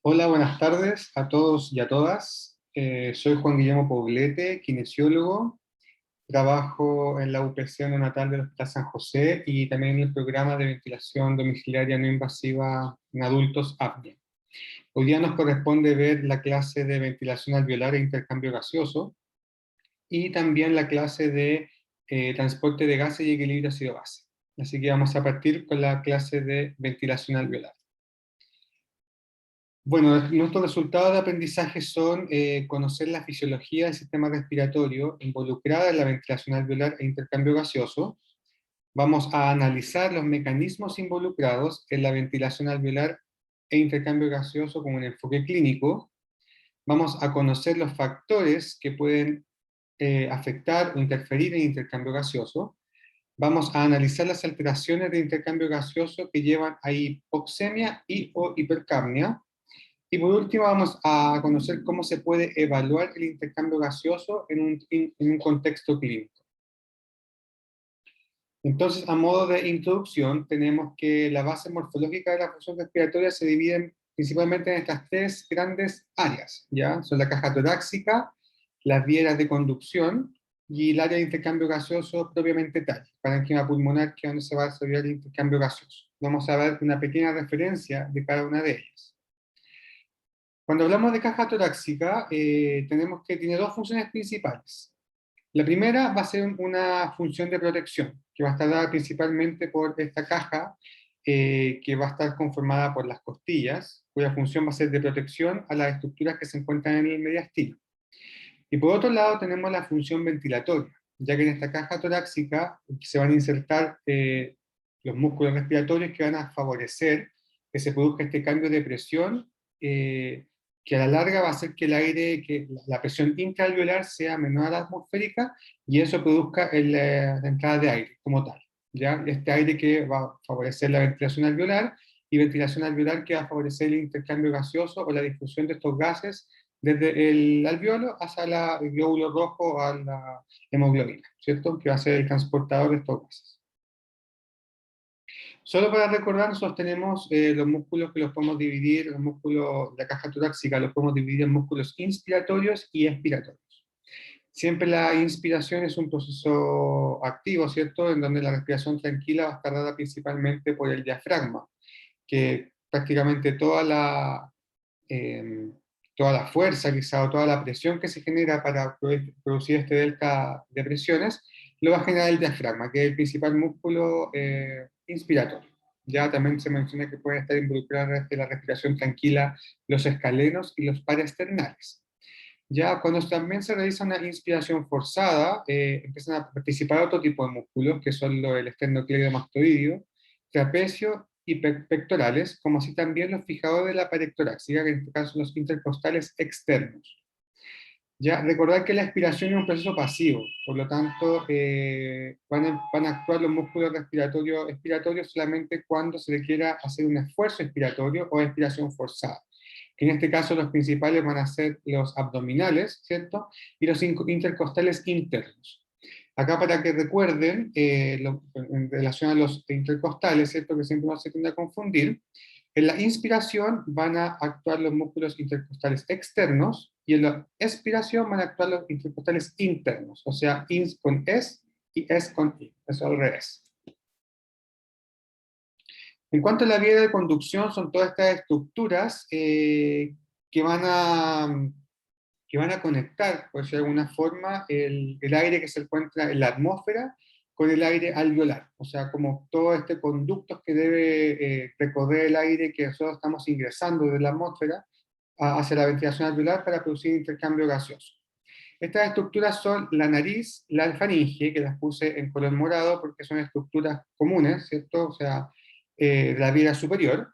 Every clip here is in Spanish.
Hola, buenas tardes a todos y a todas. Soy Juan Guillermo Poblete, kinesiólogo. Trabajo en la UPC neonatal del Hospital San José y también en el programa de ventilación domiciliaria no invasiva en adultos apnea. Hoy día nos corresponde ver la clase de ventilación alveolar e intercambio gaseoso y también la clase de transporte de gases y equilibrio ácido-base. Así que vamos a partir con la clase de ventilación alveolar. Bueno, nuestros resultados de aprendizaje son conocer la fisiología del sistema respiratorio involucrada en la ventilación alveolar e intercambio gaseoso. Vamos a analizar los mecanismos involucrados en la ventilación alveolar e intercambio gaseoso con un enfoque clínico. Vamos a conocer los factores que pueden afectar o interferir en intercambio gaseoso. Vamos a analizar las alteraciones de intercambio gaseoso que llevan a hipoxemia y o hipercapnia. Y por último vamos a conocer cómo se puede evaluar el intercambio gaseoso en un contexto clínico. Entonces, a modo de introducción, tenemos que la base morfológica de la función respiratoria se divide principalmente en estas tres grandes áreas, ¿ya? Son la caja torácica, las vías de conducción y el área de intercambio gaseoso propiamente tal, parénquima pulmonar, que es donde se va a desarrollar el intercambio gaseoso. Vamos a ver una pequeña referencia de cada una de ellas. Cuando hablamos de caja torácica, tenemos que tiene dos funciones principales. La primera va a ser una función de protección, que va a estar dada principalmente por esta caja, que va a estar conformada por las costillas, cuya función va a ser de protección a las estructuras que se encuentran en el mediastino. Y por otro lado tenemos la función ventilatoria, ya que en esta caja torácica se van a insertar los músculos respiratorios que van a favorecer que se produzca este cambio de presión, que a la larga va a hacer que el aire, que la presión intraalveolar sea menor a la atmosférica y eso produzca la entrada de aire como tal. ¿Ya? Este aire que va a favorecer la ventilación alveolar y ventilación alveolar que va a favorecer el intercambio gaseoso o la difusión de estos gases desde el alveolo hacia el glóbulo rojo a la hemoglobina, ¿cierto? Que va a ser el transportador de estos gases. Solo para recordar, nosotros tenemos los músculos que los podemos dividir, los músculos de la caja torácica los podemos dividir en músculos inspiratorios y expiratorios. Siempre la inspiración es un proceso activo, ¿cierto? En donde la respiración tranquila va a estar dada principalmente por el diafragma, que prácticamente eh, toda la fuerza quizá o toda la presión que se genera para producir este delta de presiones, lo va a generar el diafragma, que es el principal músculo inspiratorio. Ya también se menciona que pueden estar involucradas en la respiración tranquila los escalenos y los paraesternales. Ya cuando también se realiza una inspiración forzada, empiezan a participar otro tipo de músculos, que son el esternocleidomastoideo, trapecio y pectorales, como así también los fijadores de la pared torácica, que en este caso son los intercostales externos. Ya, recordar que la expiración es un proceso pasivo, por lo tanto, van a actuar los músculos respiratorios expiratorios solamente cuando se requiera hacer un esfuerzo expiratorio o expiración forzada. Que en este caso los principales van a ser los abdominales, ¿cierto? Y los intercostales internos. Acá para que recuerden, en relación a los intercostales, ¿cierto? Que siempre no se tiende a confundir, en la inspiración van a actuar los músculos intercostales externos y en la expiración van a actuar los intercostales internos, o sea, ins con es y es con i, eso al revés. En cuanto a la vía de conducción, son todas estas estructuras que van a conectar, por decirlo de alguna forma, el aire que se encuentra en la atmósfera con el aire alveolar. O sea, como todo este conducto que debe recorrer el aire que nosotros estamos ingresando de la atmósfera hacia la ventilación alveolar para producir intercambio gaseoso. Estas estructuras son la nariz, la faringe, que las puse en color morado porque son estructuras comunes, ¿cierto? O sea, la vía superior.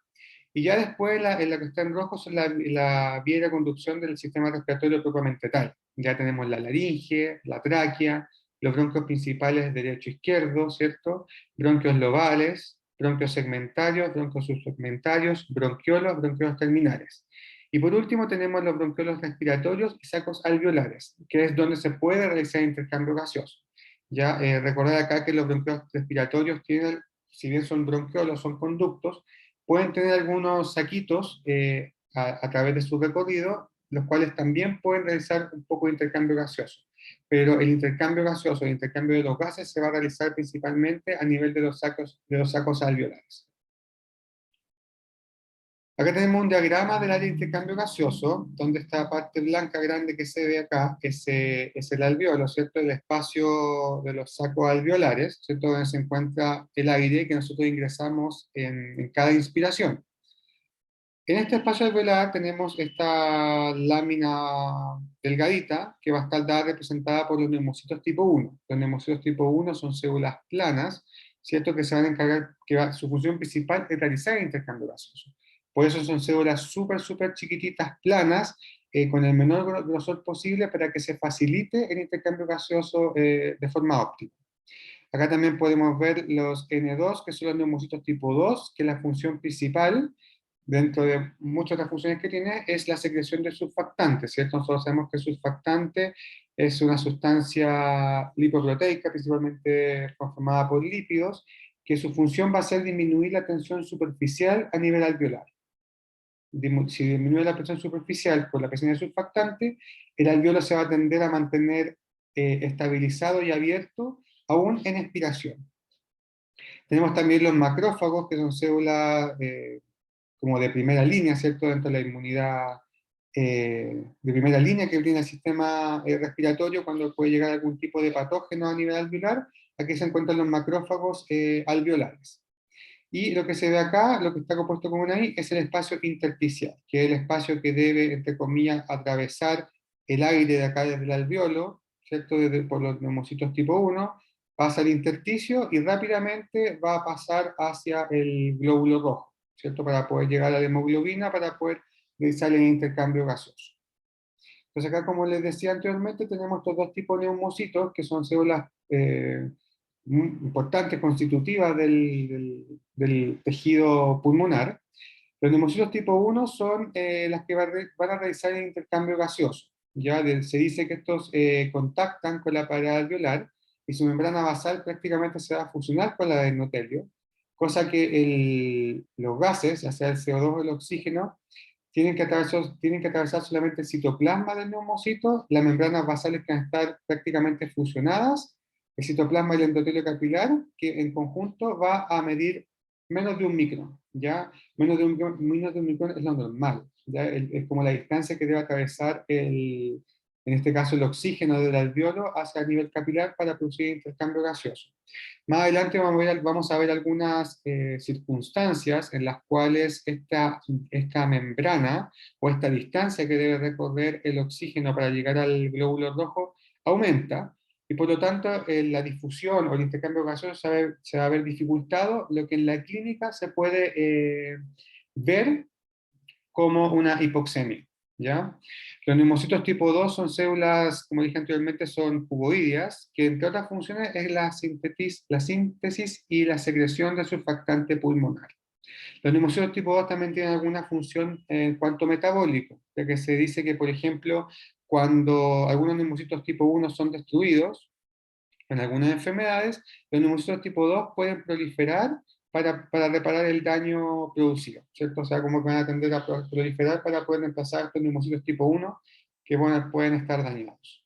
Y ya después, en la que está en rojo, son la vía de conducción del sistema respiratorio propiamente tal. Ya tenemos la laringe, la tráquea, los bronquios principales derecho e izquierdo, ¿cierto? Bronquios lobales, bronquios segmentarios, bronquios subsegmentarios, bronquiolos, bronquiolos terminales. Y por último tenemos los bronquiolos respiratorios y sacos alveolares, que es donde se puede realizar intercambio gaseoso. Ya recordar acá que los bronquiolos respiratorios tienen, si bien son bronquiolos, son conductos, pueden tener algunos saquitos a través de su recorrido, los cuales también pueden realizar un poco de intercambio gaseoso. Pero el intercambio gaseoso, el intercambio de los gases se va a realizar principalmente a nivel de los sacos alveolares. Acá tenemos un diagrama del área de intercambio gaseoso, donde esta parte blanca grande que se ve acá es el alveolo, ¿cierto? El espacio de los sacos alveolares, ¿cierto? Donde se encuentra el aire que nosotros ingresamos en cada inspiración. En este espacio alveolar tenemos esta lámina delgadita que va a estar representada por los neumocitos tipo 1. Los neumocitos tipo 1 son células planas, ¿cierto? Que se van a encargar, su función principal es realizar el intercambio gaseoso. Por eso son células súper chiquititas, planas, con el menor grosor posible para que se facilite el intercambio gaseoso de forma óptima. Acá también podemos ver los N2, que son los neumocitos tipo 2, que la función principal, dentro de muchas otras funciones que tiene, es la secreción de surfactantes, ¿cierto? Nosotros sabemos que el surfactante es una sustancia lipoproteica, principalmente conformada por lípidos, que su función va a ser disminuir la tensión superficial a nivel alveolar. Si disminuye la presión superficial por la presencia de surfactante, el alveolo se va a tender a mantener estabilizado y abierto aún en expiración. Tenemos también los macrófagos, que son células como de primera línea, ¿cierto? Dentro de la inmunidad de primera línea que brinda el sistema respiratorio cuando puede llegar algún tipo de patógeno a nivel alveolar. Aquí se encuentran los macrófagos alveolares. Y lo que se ve acá, lo que está compuesto con una I, es el espacio intersticial, que es el espacio que debe, entre comillas, atravesar el aire de acá desde el alveolo, ¿cierto? Por los neumocitos tipo 1, pasa al intersticio y rápidamente va a pasar hacia el glóbulo rojo, ¿cierto? Para poder llegar a la hemoglobina, para poder realizar el intercambio gaseoso. Entonces acá, como les decía anteriormente, tenemos estos dos tipos de neumocitos, que son células importantes, constitutivas del tejido pulmonar. Los neumocitos tipo 1 son las que van a realizar el intercambio gaseoso. Se dice que estos contactan con la pared alveolar y su membrana basal prácticamente se va a fusionar con la del endotelio, cosa que los gases, ya sea el CO2 o el oxígeno, tienen que atravesar solamente el citoplasma del neumocito, las membranas basales que van a estar prácticamente fusionadas, el citoplasma y el endotelio capilar, que en conjunto va a medir menos de un micrón, ¿ya? Menos de un micrón es lo normal, ¿ya? Es como la distancia que debe atravesar en este caso el oxígeno del alveolo hacia el nivel capilar para producir intercambio gaseoso. Más adelante vamos a ver algunas circunstancias en las cuales esta membrana o esta distancia que debe recorrer el oxígeno para llegar al glóbulo rojo aumenta y por lo tanto la difusión o el intercambio gaseoso se va a ver dificultado, lo que en la clínica se puede ver como una hipoxemia, ¿ya? Los neumocitos tipo 2 son células, como dije anteriormente, son cuboideas, que entre otras funciones es la síntesis y la secreción de surfactante pulmonar. Los neumocitos tipo 2 también tienen alguna función en cuanto metabólico, ya que se dice que, por ejemplo, cuando algunos neumocitos tipo 1 son destruidos, en algunas enfermedades, los neumocitos tipo 2 pueden proliferar para reparar el daño producido, ¿cierto? O sea, como que van a tender a proliferar para poder reemplazar estos neumocitos tipo 1 que bueno, pueden estar dañados.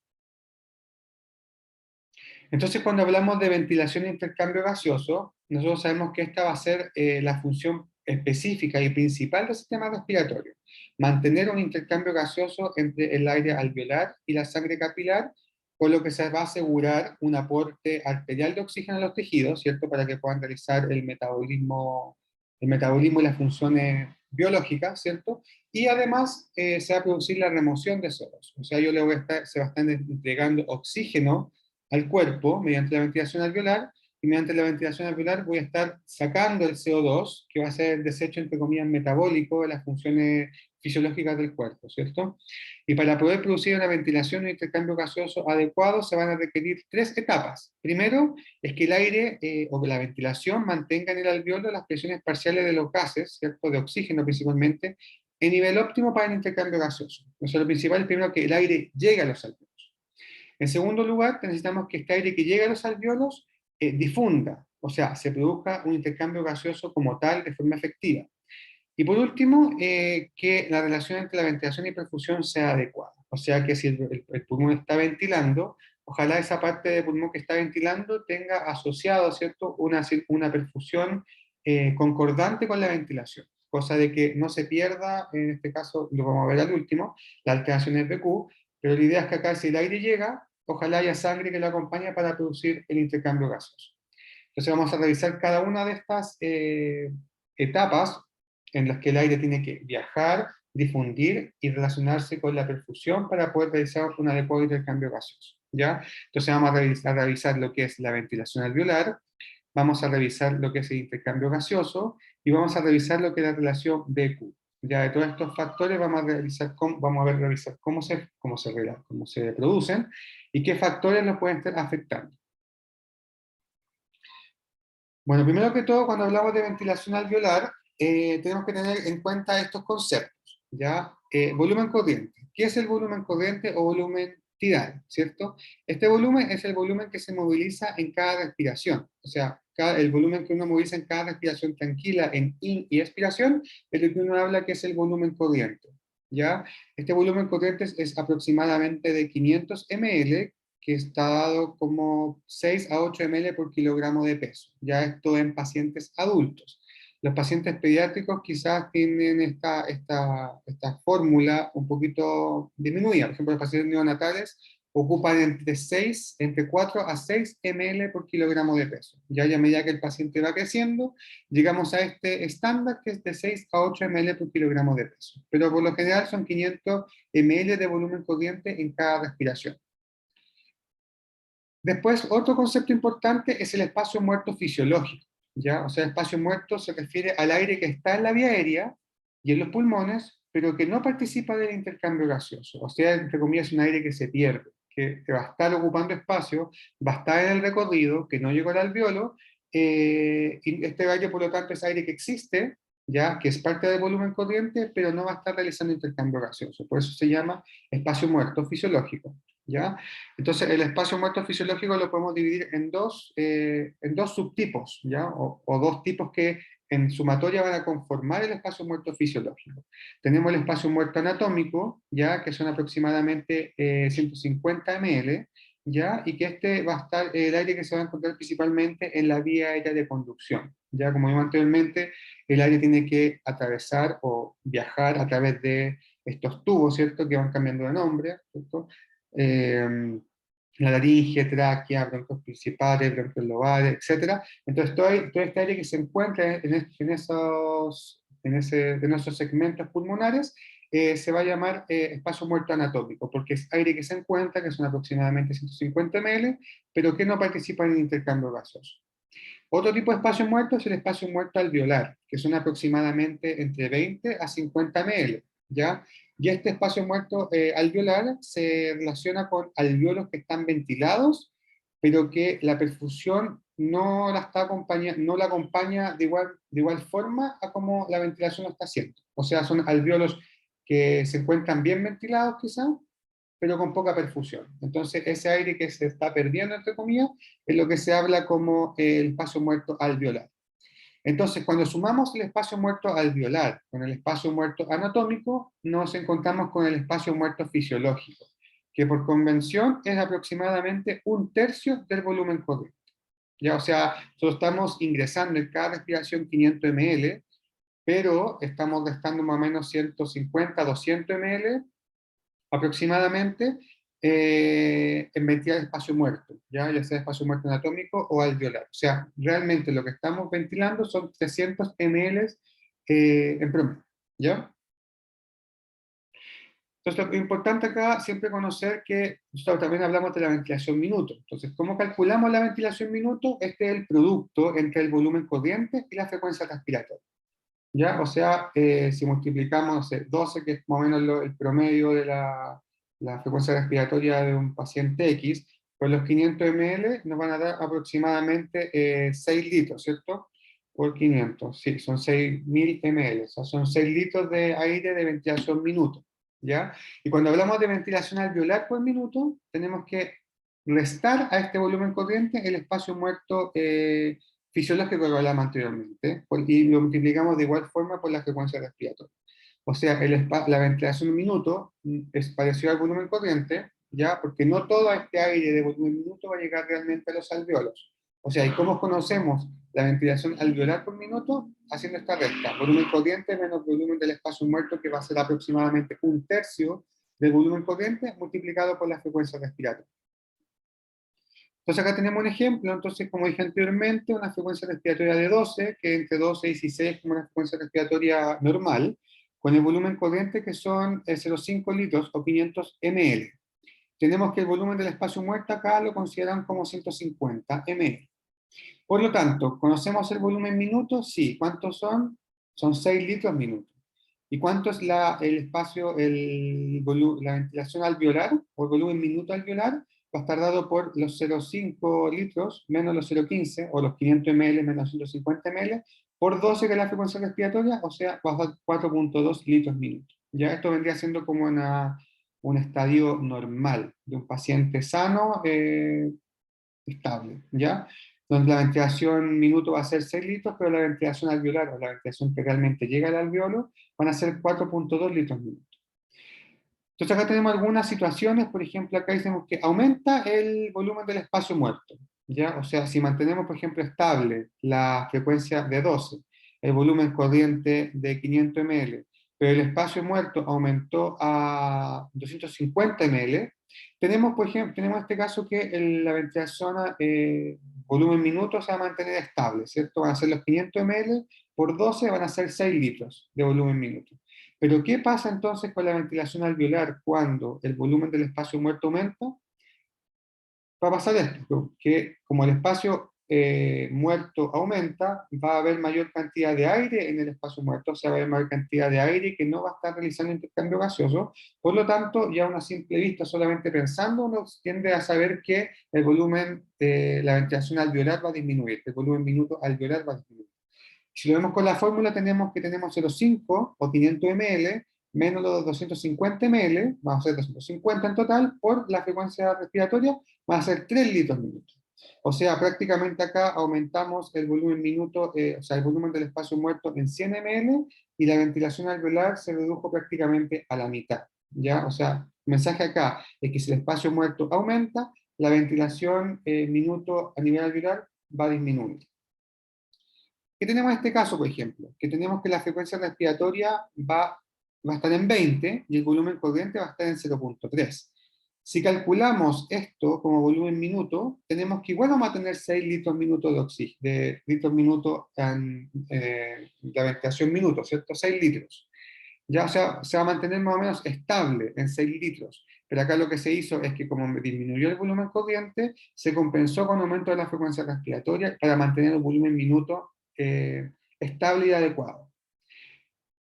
Entonces, cuando hablamos de ventilación e intercambio gaseoso, nosotros sabemos que esta va a ser la función específica y principal del sistema respiratorio. Mantener un intercambio gaseoso entre el aire alveolar y la sangre capilar, con lo que se va a asegurar un aporte arterial de oxígeno a los tejidos, ¿cierto? Para que puedan realizar el metabolismo y las funciones biológicas, ¿cierto? Y además se va a producir la remoción de CO2. O sea, se va a estar entregando oxígeno al cuerpo mediante la ventilación alveolar, y mediante la ventilación alveolar voy a estar sacando el CO2, que va a ser el desecho, entre comillas, metabólico de las funciones fisiológicas del cuerpo, ¿cierto? Y para poder producir una ventilación y un intercambio gaseoso adecuado se van a requerir tres etapas. Primero, es que el aire o que la ventilación mantenga en el alveolo las presiones parciales de los gases, ¿cierto? De oxígeno principalmente, en nivel óptimo para el intercambio gaseoso. O sea, lo principal es primero que el aire llegue a los alveolos. En segundo lugar, necesitamos que este aire que llega a los alveolos difunda, o sea, se produzca un intercambio gaseoso como tal de forma efectiva. Y por último, que la relación entre la ventilación y perfusión sea adecuada. O sea que si el pulmón está ventilando, ojalá esa parte del pulmón que está ventilando tenga asociado, ¿cierto?, una perfusión concordante con la ventilación. Cosa de que no se pierda, en este caso lo vamos a ver al último, la alteración en PQ, pero la idea es que acá si el aire llega, ojalá haya sangre que lo acompañe para producir el intercambio gaseoso. Entonces vamos a revisar cada una de estas etapas en las que el aire tiene que viajar, difundir y relacionarse con la perfusión para poder realizar un adecuado intercambio gaseoso. ¿Ya? Entonces vamos a revisar lo que es la ventilación alveolar, vamos a revisar lo que es el intercambio gaseoso y vamos a revisar lo que es la relación BQ. Ya de todos estos factores vamos a revisar cómo se producen y qué factores los pueden estar afectando. Bueno, primero que todo, cuando hablamos de ventilación alveolar, tenemos que tener en cuenta estos conceptos, ¿ya? Volumen corriente. ¿Qué es el volumen corriente o volumen tidal, cierto? Este volumen es el volumen que se moviliza en cada respiración. O sea, el volumen que uno moviliza en cada respiración tranquila, en in y expiración, es lo que uno habla que es el volumen corriente, ¿ya? Este volumen corriente es aproximadamente de 500 ml, que está dado como 6 a 8 ml por kilogramo de peso. Ya esto en pacientes adultos. Los pacientes pediátricos quizás tienen esta fórmula un poquito disminuida. Por ejemplo, los pacientes neonatales ocupan entre 4 a 6 ml por kilogramo de peso. Ya a medida que el paciente va creciendo, llegamos a este estándar que es de 6 a 8 ml por kilogramo de peso. Pero por lo general son 500 ml de volumen corriente en cada respiración. Después, otro concepto importante es el espacio muerto fisiológico, ¿ya? O sea, el espacio muerto se refiere al aire que está en la vía aérea y en los pulmones, pero que no participa del intercambio gaseoso. O sea, entre comillas, un aire que se pierde, que va a estar ocupando espacio, va a estar en el recorrido, que no llegó al alveolo, y este aire, por lo tanto, es aire que existe, ¿ya? Que es parte del volumen corriente, pero no va a estar realizando intercambio gaseoso. Por eso se llama espacio muerto fisiológico, ¿ya? Entonces, el espacio muerto fisiológico lo podemos dividir en dos subtipos, ¿ya? O dos tipos que en sumatoria van a conformar el espacio muerto fisiológico. Tenemos el espacio muerto anatómico, ¿ya? Que son aproximadamente 150 ml, ¿ya? Y que este va a estar, el aire que se va a encontrar principalmente en la vía aérea de conducción. Ya como vimos anteriormente, el aire tiene que atravesar o viajar a través de estos tubos, ¿cierto? Que van cambiando de nombre, ¿cierto? eh, la laringe, tráquea, broncos principales, bronquios lobales, etc. Entonces, todo este aire que se encuentra en esos segmentos pulmonares se va a llamar espacio muerto anatómico, porque es aire que se encuentra, que son aproximadamente 150 ml, pero que no participa en el intercambio gaseoso. Otro tipo de espacio muerto es el espacio muerto alveolar, que son aproximadamente entre 20 a 50 ml, ¿ya? Y este espacio muerto alveolar se relaciona con alveolos que están ventilados, pero que la perfusión no la acompaña de igual forma a como la ventilación lo está haciendo. O sea, son alveolos que se encuentran bien ventilados quizás, pero con poca perfusión. Entonces, ese aire que se está perdiendo, entre comillas, es lo que se habla como el espacio muerto alveolar. Entonces, cuando sumamos el espacio muerto alveolar con el espacio muerto anatómico, nos encontramos con el espacio muerto fisiológico, que por convención es aproximadamente 1/3 del volumen corriente. Ya, o sea, solo estamos ingresando en cada respiración 500 ml, pero estamos gastando más o menos 150, 200 ml aproximadamente en ventilar espacio muerto, ya sea espacio muerto anatómico o alveolar. O sea, realmente lo que estamos ventilando son 300 ml en promedio, ¿ya? Entonces, lo importante acá siempre conocer que nosotros también hablamos de la ventilación minuto. Entonces, ¿cómo calculamos la ventilación minuto? Este es el producto entre el volumen corriente y la frecuencia respiratoria. ¿Ya? O sea, si multiplicamos, no sé, 12, que es más o menos el promedio de la frecuencia respiratoria de un paciente X, pues los 500 ml nos van a dar aproximadamente 6 litros, ¿cierto? Por 500, sí, son 6.000 ml, o sea, son 6 litros de aire de ventilación minuto, ¿ya? Y cuando hablamos de ventilación alveolar por minuto, tenemos que restar a este volumen corriente el espacio muerto fisiológico que hablamos anteriormente, y lo multiplicamos de igual forma por la frecuencia respiratoria. O sea, la ventilación en minuto es parecido al volumen corriente, ¿ya? Porque no todo este aire de volumen minuto va a llegar realmente a los alveolos. O sea, ¿y cómo conocemos la ventilación alveolar por minuto? Haciendo esta resta. Volumen corriente menos volumen del espacio muerto, que va a ser aproximadamente un tercio del volumen corriente, multiplicado por la frecuencia respiratoria. Entonces acá tenemos un ejemplo, entonces como dije anteriormente, una frecuencia respiratoria de 12, que entre 12 y 16 como una frecuencia respiratoria normal, con el volumen corriente que son 0,5 litros o 500 ml. Tenemos que el volumen del espacio muerto acá lo consideran como 150 ml. Por lo tanto, ¿conocemos el volumen minuto? Sí. ¿Cuántos son? Son 6 litros minuto. ¿Y cuánto es el espacio, la ventilación alveolar o el volumen minuto alveolar? Va a estar dado por los 0,5 litros menos los 0,15 o los 500 ml menos 150 ml por 12 que es la frecuencia respiratoria, o sea, va a dar 4,2 litros minuto. Ya esto vendría siendo como un estadio normal de un paciente sano, estable, ¿ya? Donde la ventilación minuto va a ser 6 litros, pero la ventilación alveolar o la ventilación que realmente llega al alveolo van a ser 4,2 litros minuto. Entonces acá tenemos algunas situaciones, por ejemplo, acá decimos que aumenta el volumen del espacio muerto, ¿ya? O sea, si mantenemos, por ejemplo, estable la frecuencia de 12, el volumen corriente de 500 ml, pero el espacio muerto aumentó a 250 ml, tenemos, por ejemplo, tenemos este caso que la ventilación volumen minuto se va a mantener estable, ¿cierto? Van a ser los 500 ml por 12, van a ser 6 litros de volumen minuto. Pero ¿qué pasa entonces con la ventilación alveolar cuando el volumen del espacio muerto aumenta? Va a pasar esto, que como el espacio muerto aumenta, va a haber mayor cantidad de aire en el espacio muerto, o sea, va a haber mayor cantidad de aire que no va a estar realizando intercambio gaseoso. Por lo tanto, ya a una simple vista, solamente pensando, uno tiende a saber que el volumen de la ventilación alveolar va a disminuir, el volumen minuto alveolar va a disminuir. Si lo vemos con la fórmula, tenemos que tenemos 0,5 o 500 ml menos los 250 ml, vamos a hacer 250 en total, por la frecuencia respiratoria, va a ser 3 litros minuto. O sea, prácticamente acá aumentamos el volumen minuto, o sea, el volumen del espacio muerto en 100 ml y la ventilación alveolar se redujo prácticamente a la mitad. ¿Ya? O sea, el mensaje acá es que si el espacio muerto aumenta, la ventilación minuto a nivel alveolar va a disminuir. ¿Qué tenemos en este caso, por ejemplo? Que tenemos que la frecuencia respiratoria va a estar en 20 y el volumen corriente va a estar en 0,3. Si calculamos esto como volumen minuto, tenemos que igual vamos a tener 6 litros minuto de oxígeno, de litros minuto en la ventilación minuto, ¿cierto? 6 litros. Ya, o sea, se va a mantener más o menos estable en 6 litros. Pero acá lo que se hizo es que como disminuyó el volumen corriente, se compensó con aumento de la frecuencia respiratoria para mantener el volumen minuto estable y adecuado.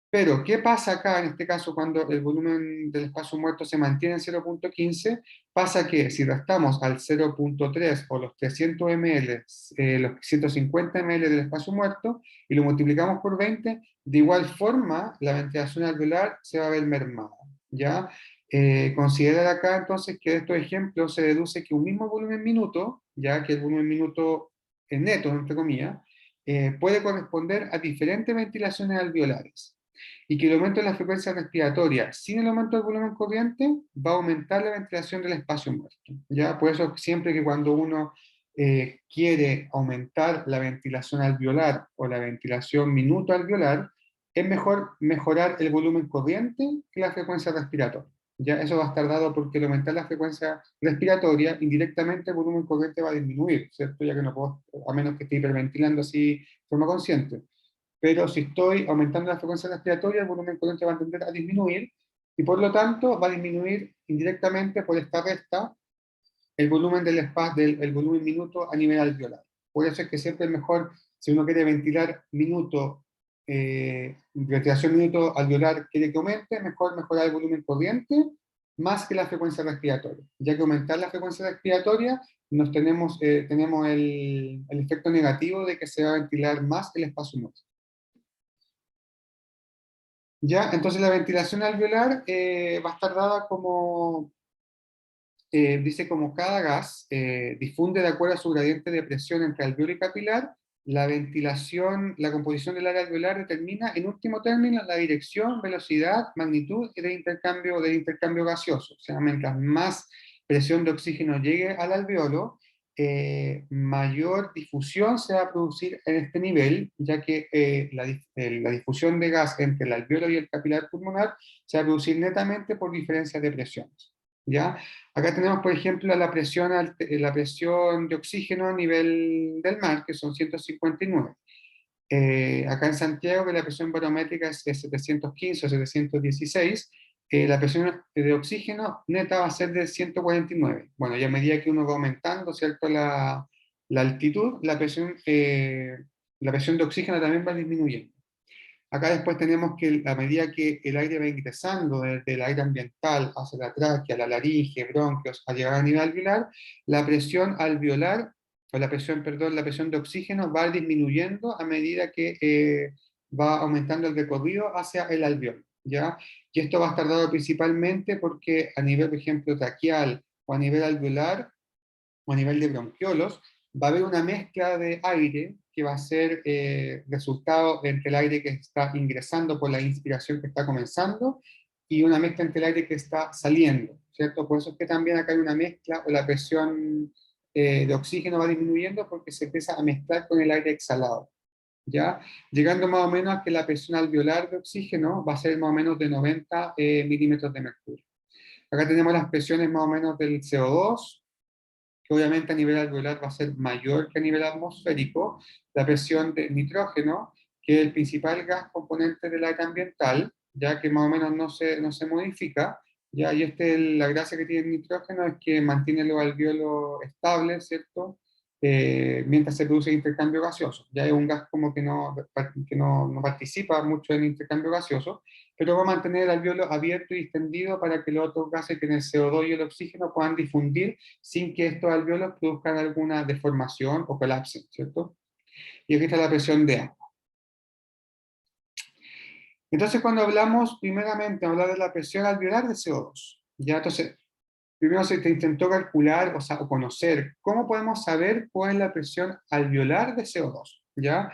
Pero, ¿qué pasa acá en este caso cuando el volumen del espacio muerto se mantiene en 0,15? Pasa que si restamos al 0,3 o los 300 ml, los 150 ml del espacio muerto, y lo multiplicamos por 20, de igual forma la ventilación alveolar se va a ver mermada, ¿ya? Considerar acá entonces que de estos ejemplos se deduce que un mismo volumen minuto, ya que el volumen minuto neto, entre comillas, puede corresponder a diferentes ventilaciones alveolares y que el aumento de la frecuencia respiratoria sin el aumento del volumen corriente va a aumentar la ventilación del espacio muerto. ¿Ya? Por eso siempre que cuando uno quiere aumentar la ventilación alveolar o la ventilación minuto alveolar, es mejor mejorar el volumen corriente que la frecuencia respiratoria. Ya eso va a estar dado porque al aumentar la frecuencia respiratoria, indirectamente el volumen corriente va a disminuir, ¿cierto? Ya que no puedo, a menos que esté hiperventilando así de forma consciente. Pero si estoy aumentando la frecuencia respiratoria, el volumen corriente va a tender a disminuir y por lo tanto va a disminuir indirectamente por esta resta el volumen el volumen minuto a nivel alveolar. Por eso es que siempre es mejor, si uno quiere ventilar minuto, ventilación minuto alveolar quiere que aumente, mejor mejorar el volumen corriente más que la frecuencia respiratoria, ya que aumentar la frecuencia respiratoria tenemos el efecto negativo de que se va a ventilar más el espacio muerto. ¿Ya? Entonces la ventilación alveolar va a estar dada como, dice como cada gas difunde de acuerdo a su gradiente de presión entre alveolo y capilar, la ventilación, la composición del área alveolar determina, en último término, la dirección, velocidad, magnitud del intercambio gaseoso. O sea, mientras más presión de oxígeno llegue al alveolo, mayor difusión se va a producir en este nivel, ya que la difusión de gas entre el alveolo y el capilar pulmonar se va a producir netamente por diferencias de presiones. ¿Ya? Acá tenemos, por ejemplo, la presión de oxígeno a nivel del mar, que son 159. Acá en Santiago, que la presión barométrica es 715 o 716, la presión de oxígeno neta va a ser de 149. Bueno, y a medida que uno va aumentando, ¿cierto?, la altitud, la presión de oxígeno también va disminuyendo. Acá después tenemos que a medida que el aire va ingresando desde el aire ambiental hacia la tráquea, la laringe, bronquios, a llegar a nivel alveolar, la presión alveolar, o la presión, perdón, la presión de oxígeno va disminuyendo a medida que va aumentando el recorrido hacia el alveolo, ¿ya? Y esto va a estar dado principalmente porque a nivel, por ejemplo, traqueal o a nivel alveolar, o a nivel de bronquiolos, va a haber una mezcla de aire que va a ser resultado entre el aire que está ingresando por la inspiración que está comenzando y una mezcla entre el aire que está saliendo, ¿cierto? Por eso es que también acá hay una mezcla o la presión de oxígeno va disminuyendo porque se empieza a mezclar con el aire exhalado, ¿ya? Llegando más o menos a que la presión alveolar de oxígeno va a ser más o menos de 90 milímetros de mercurio. Acá tenemos las presiones más o menos del CO2, que obviamente a nivel alveolar va a ser mayor que a nivel atmosférico, la presión de nitrógeno, que es el principal gas componente del aire ambiental, ya que más o menos no se modifica, ya, y la gracia que tiene el nitrógeno es que mantiene los alveolos estables, ¿cierto? Mientras se produce intercambio gaseoso. Ya es un gas como no participa mucho en el intercambio gaseoso, pero va a mantener el alveolo abierto y extendido para que los otros gases, que en el CO2 y el oxígeno, puedan difundir sin que estos alveolos produzcan alguna deformación o colapsen, ¿cierto? Y aquí está la presión de agua. Entonces, cuando hablamos, primeramente, hablar de la presión alveolar de CO2, ¿ya? Entonces, primero se te intentó calcular, o sea, o conocer cómo podemos saber cuál es la presión alveolar de CO2, ¿ya?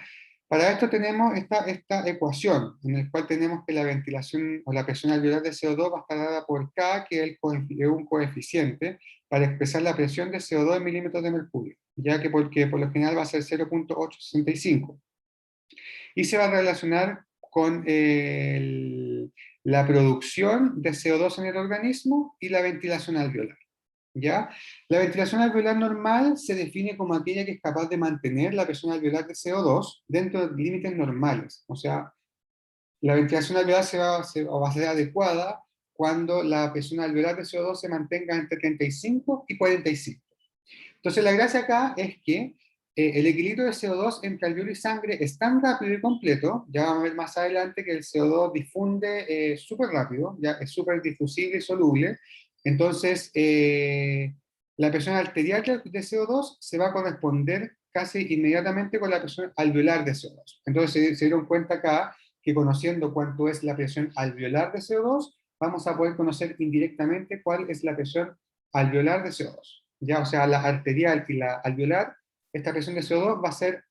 Para esto tenemos esta ecuación, en la cual tenemos que la ventilación o la presión alveolar de CO2 va a estar dada por K, que es un coeficiente, para expresar la presión de CO2 en milímetros de mercurio, ya que porque por lo general va a ser 0,865. Y se va a relacionar con la producción de CO2 en el organismo y la ventilación alveolar, ¿ya? La ventilación alveolar normal se define como aquella que es capaz de mantener la presión alveolar de CO2 dentro de límites normales. O sea, la ventilación alveolar va a ser adecuada cuando la presión alveolar de CO2 se mantenga entre 35 y 45. Entonces, la gracia acá es que el equilibrio de CO2 entre alveolo y sangre es tan rápido y completo, ya vamos a ver más adelante que el CO2 difunde súper rápido, ya es súper difusible y soluble. Entonces, la presión arterial de CO2 se va a corresponder casi inmediatamente con la presión alveolar de CO2. Entonces, se dieron cuenta acá que conociendo cuánto es la presión alveolar de CO2, vamos a poder conocer indirectamente cuál es la presión alveolar de CO2. Ya, o sea, la arterial y la alveolar, esta presión de CO2 va a ser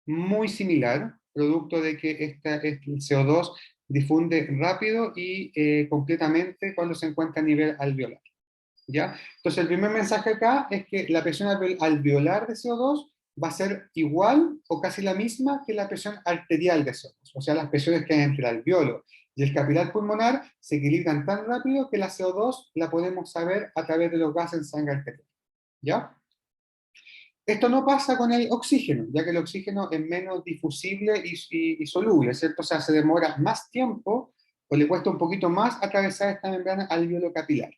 muy similar, producto de que el CO2 difunde rápido y completamente cuando se encuentra a nivel alveolar. ¿Ya? Entonces, el primer mensaje acá es que la presión alveolar de CO2 va a ser igual o casi la misma que la presión arterial de CO2. O sea, las presiones que hay entre el alveolo y el capilar pulmonar se equilibran tan rápido que la CO2 la podemos saber a través de los gases en sangre arterial. ¿Ya? Esto no pasa con el oxígeno, ya que el oxígeno es menos difusible y soluble, ¿cierto? O sea, se demora más tiempo o le cuesta un poquito más atravesar esta membrana alveolo capilar.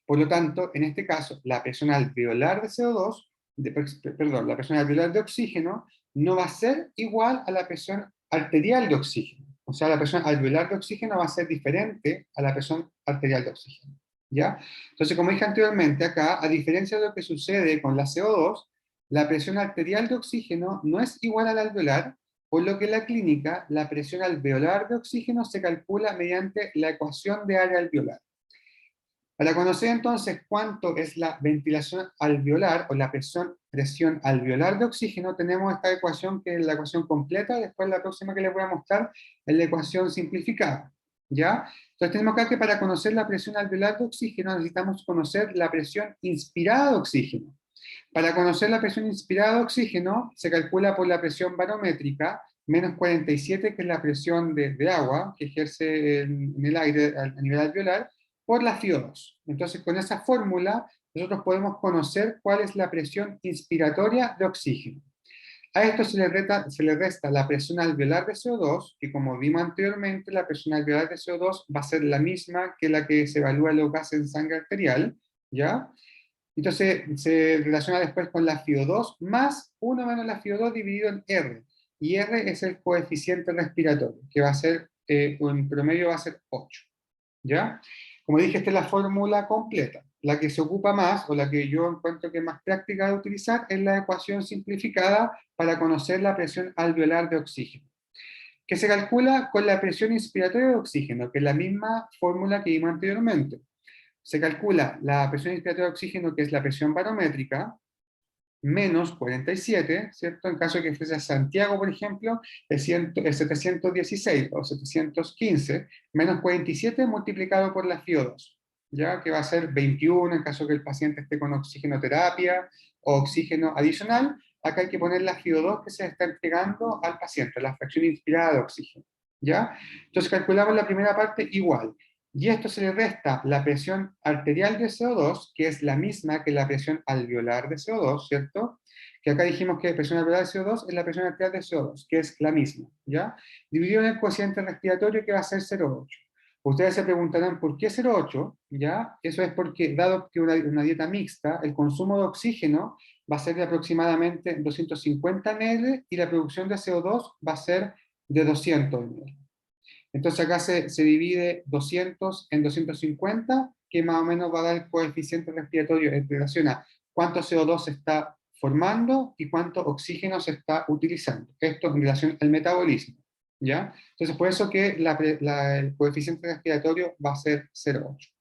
Por lo tanto, en este caso, la presión alveolar de CO2, perdón, la presión alveolar de oxígeno no va a ser igual a la presión arterial de oxígeno. O sea, la presión alveolar de oxígeno va a ser diferente a la presión arterial de oxígeno. ¿Ya? Entonces, como dije anteriormente, acá, a diferencia de lo que sucede con la CO2, la presión arterial de oxígeno no es igual a la alveolar, por lo que en la clínica la presión alveolar de oxígeno se calcula mediante la ecuación de área alveolar. Para conocer entonces cuánto es la ventilación alveolar o la presión presión alveolar de oxígeno, tenemos esta ecuación que es la ecuación completa, después la próxima que les voy a mostrar es la ecuación simplificada, ¿ya? Entonces tenemos acá que para conocer la presión alveolar de oxígeno necesitamos conocer la presión inspirada de oxígeno. Para conocer la presión inspirada de oxígeno se calcula por la presión barométrica, menos 47, que es la presión de agua que ejerce en el aire a nivel alveolar, por la FiO2. Entonces con esa fórmula nosotros podemos conocer cuál es la presión inspiratoria de oxígeno. A esto se le resta la presión alveolar de CO2, que como vimos anteriormente, la presión alveolar de CO2 va a ser la misma que la que se evalúa en los gases en sangre arterial, ¿ya? Entonces se relaciona después con la FiO2 más 1 menos la FiO2 dividido en R. Y R es el coeficiente respiratorio, que va a ser, en promedio va a ser 8. ¿Ya? Como dije, esta es la fórmula completa. La que se ocupa más, o la que yo encuentro que es más práctica de utilizar, es la ecuación simplificada para conocer la presión alveolar de oxígeno, que se calcula con la presión inspiratoria de oxígeno, que es la misma fórmula que vimos anteriormente. Se calcula la presión inspiratoria de oxígeno, que es la presión barométrica, menos 47, ¿cierto? En caso de que fuese a Santiago, por ejemplo, es 716 o 715, menos 47 multiplicado por la FiO2, ¿ya? Que va a ser 21 en caso de que el paciente esté con oxigenoterapia o oxígeno adicional. Acá hay que poner la FiO2 que se está entregando al paciente, la fracción inspirada de oxígeno, ¿ya? Entonces calculamos la primera parte igual. Y esto se le resta la presión arterial de CO2, que es la misma que la presión alveolar de CO2, ¿cierto? Que acá dijimos que la presión alveolar de CO2 es la presión arterial de CO2, que es la misma, ¿ya? Dividido en el cociente respiratorio, que va a ser 0,8. Ustedes se preguntarán, ¿por qué 0,8? ¿Ya? Eso es porque, dado que una dieta mixta, el consumo de oxígeno va a ser de aproximadamente 250 ml y la producción de CO2 va a ser de 200 ml. Entonces acá se divide 200 en 250, que más o menos va a dar el coeficiente respiratorio en relación a cuánto CO2 se está formando y cuánto oxígeno se está utilizando. Esto en relación al metabolismo, ¿ya? Entonces por eso que el coeficiente respiratorio va a ser 0,8.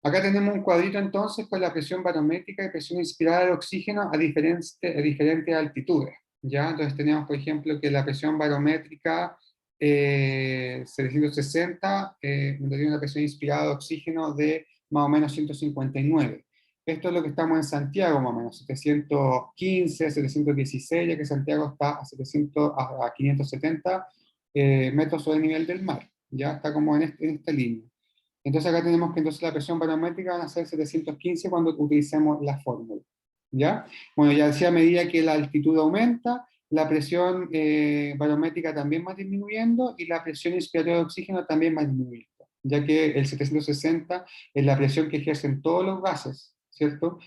Acá tenemos un cuadrito entonces con la presión barométrica y presión inspirada de oxígeno a diferentes altitudes, ¿ya? Entonces tenemos, por ejemplo, que la presión barométrica 760, donde tiene una presión inspirada de oxígeno de más o menos 159. Esto es lo que estamos en Santiago, más o menos, 715, 716, ya que Santiago está a, 700, a 570 metros sobre el nivel del mar, ya está como en esta línea. Entonces acá tenemos que entonces la presión barométrica van a ser 715 cuando utilicemos la fórmula, ¿ya? Bueno, ya decía, a medida que la altitud aumenta, la presión barométrica también va disminuyendo y la presión inspiratoria de oxígeno también va disminuyendo, ya que el 760 es la presión que ejercen todos los gases, ¿cierto?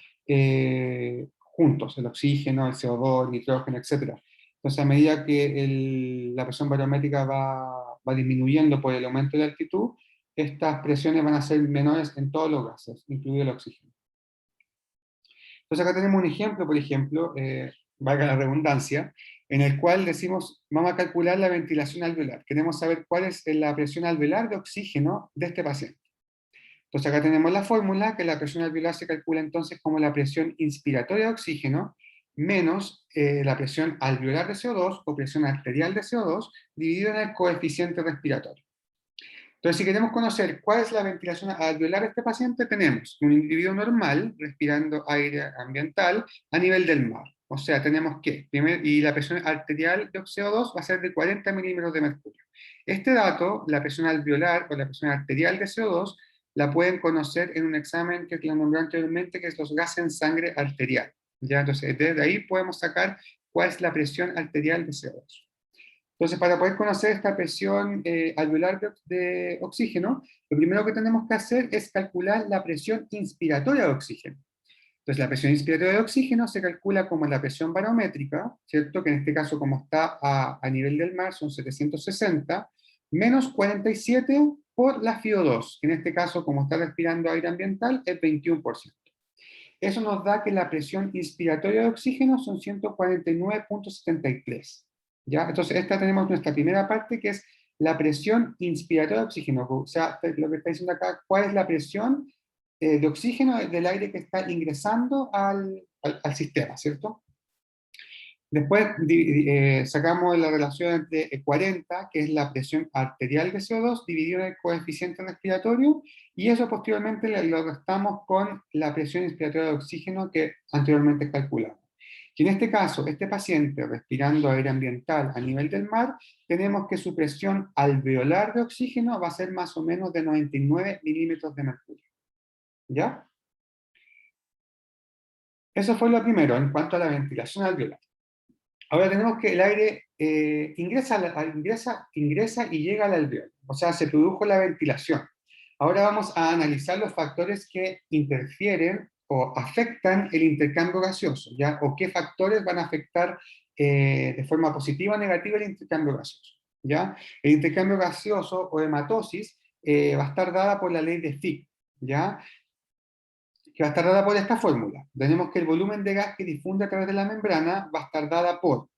Juntos, el oxígeno, el CO2, el nitrógeno, etc. Entonces, a medida que la presión barométrica va disminuyendo por el aumento de altitud, estas presiones van a ser menores en todos los gases, incluido el oxígeno. Entonces acá tenemos un ejemplo, por ejemplo, valga la redundancia, en el cual decimos, vamos a calcular la ventilación alveolar. Queremos saber cuál es la presión alveolar de oxígeno de este paciente. Entonces acá tenemos la fórmula, que la presión alveolar se calcula entonces como la presión inspiratoria de oxígeno menos la presión alveolar de CO2 o presión arterial de CO2 dividido en el coeficiente respiratorio. Entonces, si queremos conocer cuál es la ventilación alveolar de este paciente, tenemos un individuo normal respirando aire ambiental a nivel del mar. O sea, tenemos que, y la presión arterial de CO2 va a ser de 40 milímetros de mercurio. Este dato, la presión alveolar o la presión arterial de CO2, la pueden conocer en un examen que la nombré anteriormente, que es los gases en sangre arterial. ¿Ya? Entonces, desde ahí podemos sacar cuál es la presión arterial de CO2. Entonces, para poder conocer esta presión alveolar de oxígeno, lo primero que tenemos que hacer es calcular la presión inspiratoria de oxígeno. Entonces, la presión inspiratoria de oxígeno se calcula como la presión barométrica, ¿cierto? Que en este caso, como está a nivel del mar, son 760, menos 47 por la FiO2, que en este caso, como está respirando aire ambiental, es 21%. Eso nos da que la presión inspiratoria de oxígeno son 149,73. ¿Ya? Entonces, esta tenemos nuestra primera parte, que es la presión inspiratoria de oxígeno. O sea, lo que está diciendo acá, ¿cuál es la presión de oxígeno del aire que está ingresando al sistema, ¿cierto? Después sacamos la relación entre 40, que es la presión arterial de CO2, dividido en el coeficiente respiratorio, y eso posteriormente lo restamos con la presión inspiratoria de oxígeno que anteriormente calculamos. Y en este caso, este paciente respirando aire ambiental a nivel del mar, tenemos que su presión alveolar de oxígeno va a ser más o menos de 99 milímetros de mercurio. ¿Ya? Eso fue lo primero en cuanto a la ventilación alveolar. Ahora tenemos que el aire ingresa y llega al alveolo, o sea, se produjo la ventilación. Ahora vamos a analizar los factores que interfieren o afectan el intercambio gaseoso, ¿ya? O qué factores van a afectar de forma positiva o negativa el intercambio gaseoso, ¿ya? El intercambio gaseoso o hematosis va a estar dada por la ley de Fick, ¿ya? Que va a estar dada por esta fórmula. Tenemos que el volumen de gas que difunde a través de la membrana va a estar dada por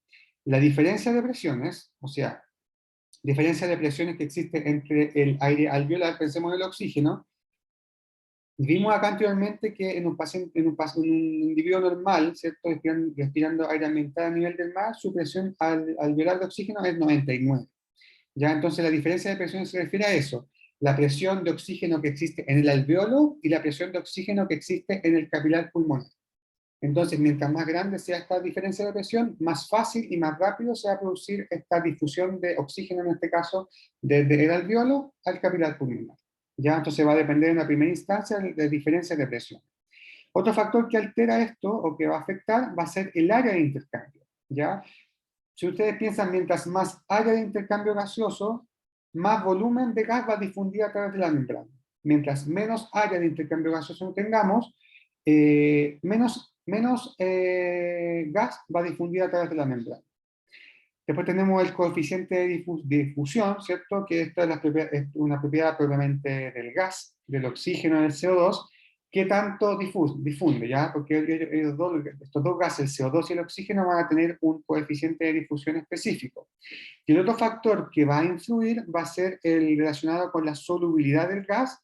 la diferencia de presiones, o sea, diferencia de presiones que existe entre el aire alveolar, pensemos en el oxígeno. Vimos acá anteriormente que en un paciente, en un individuo normal, ¿cierto? Respirando aire ambiental a nivel del mar, su presión alveolar de oxígeno es 99. ¿Ya? Entonces la diferencia de presión se refiere a eso, la presión de oxígeno que existe en el alveolo y la presión de oxígeno que existe en el capilar pulmonar. Entonces, mientras más grande sea esta diferencia de presión, más fácil y más rápido se va a producir esta difusión de oxígeno, en este caso, desde el alveolo al capilar pulmonar. ¿Ya? Entonces va a depender en la primera instancia de diferencia de presión. Otro factor que altera esto o que va a afectar va a ser el área de intercambio. ¿Ya? Si ustedes piensan, mientras más área de intercambio gaseoso, más volumen de gas va a difundir a través de la membrana. Mientras menos área de intercambio gaseoso tengamos, menos gas va a difundir a través de la membrana. Después tenemos el coeficiente de difusión, ¿cierto? Que esta es una propiedad propiamente del gas, del oxígeno, del CO2, que tanto difunde, ¿ya? Porque estos dos gases, el CO2 y el oxígeno, van a tener un coeficiente de difusión específico. Y el otro factor que va a influir va a ser el relacionado con la solubilidad del gas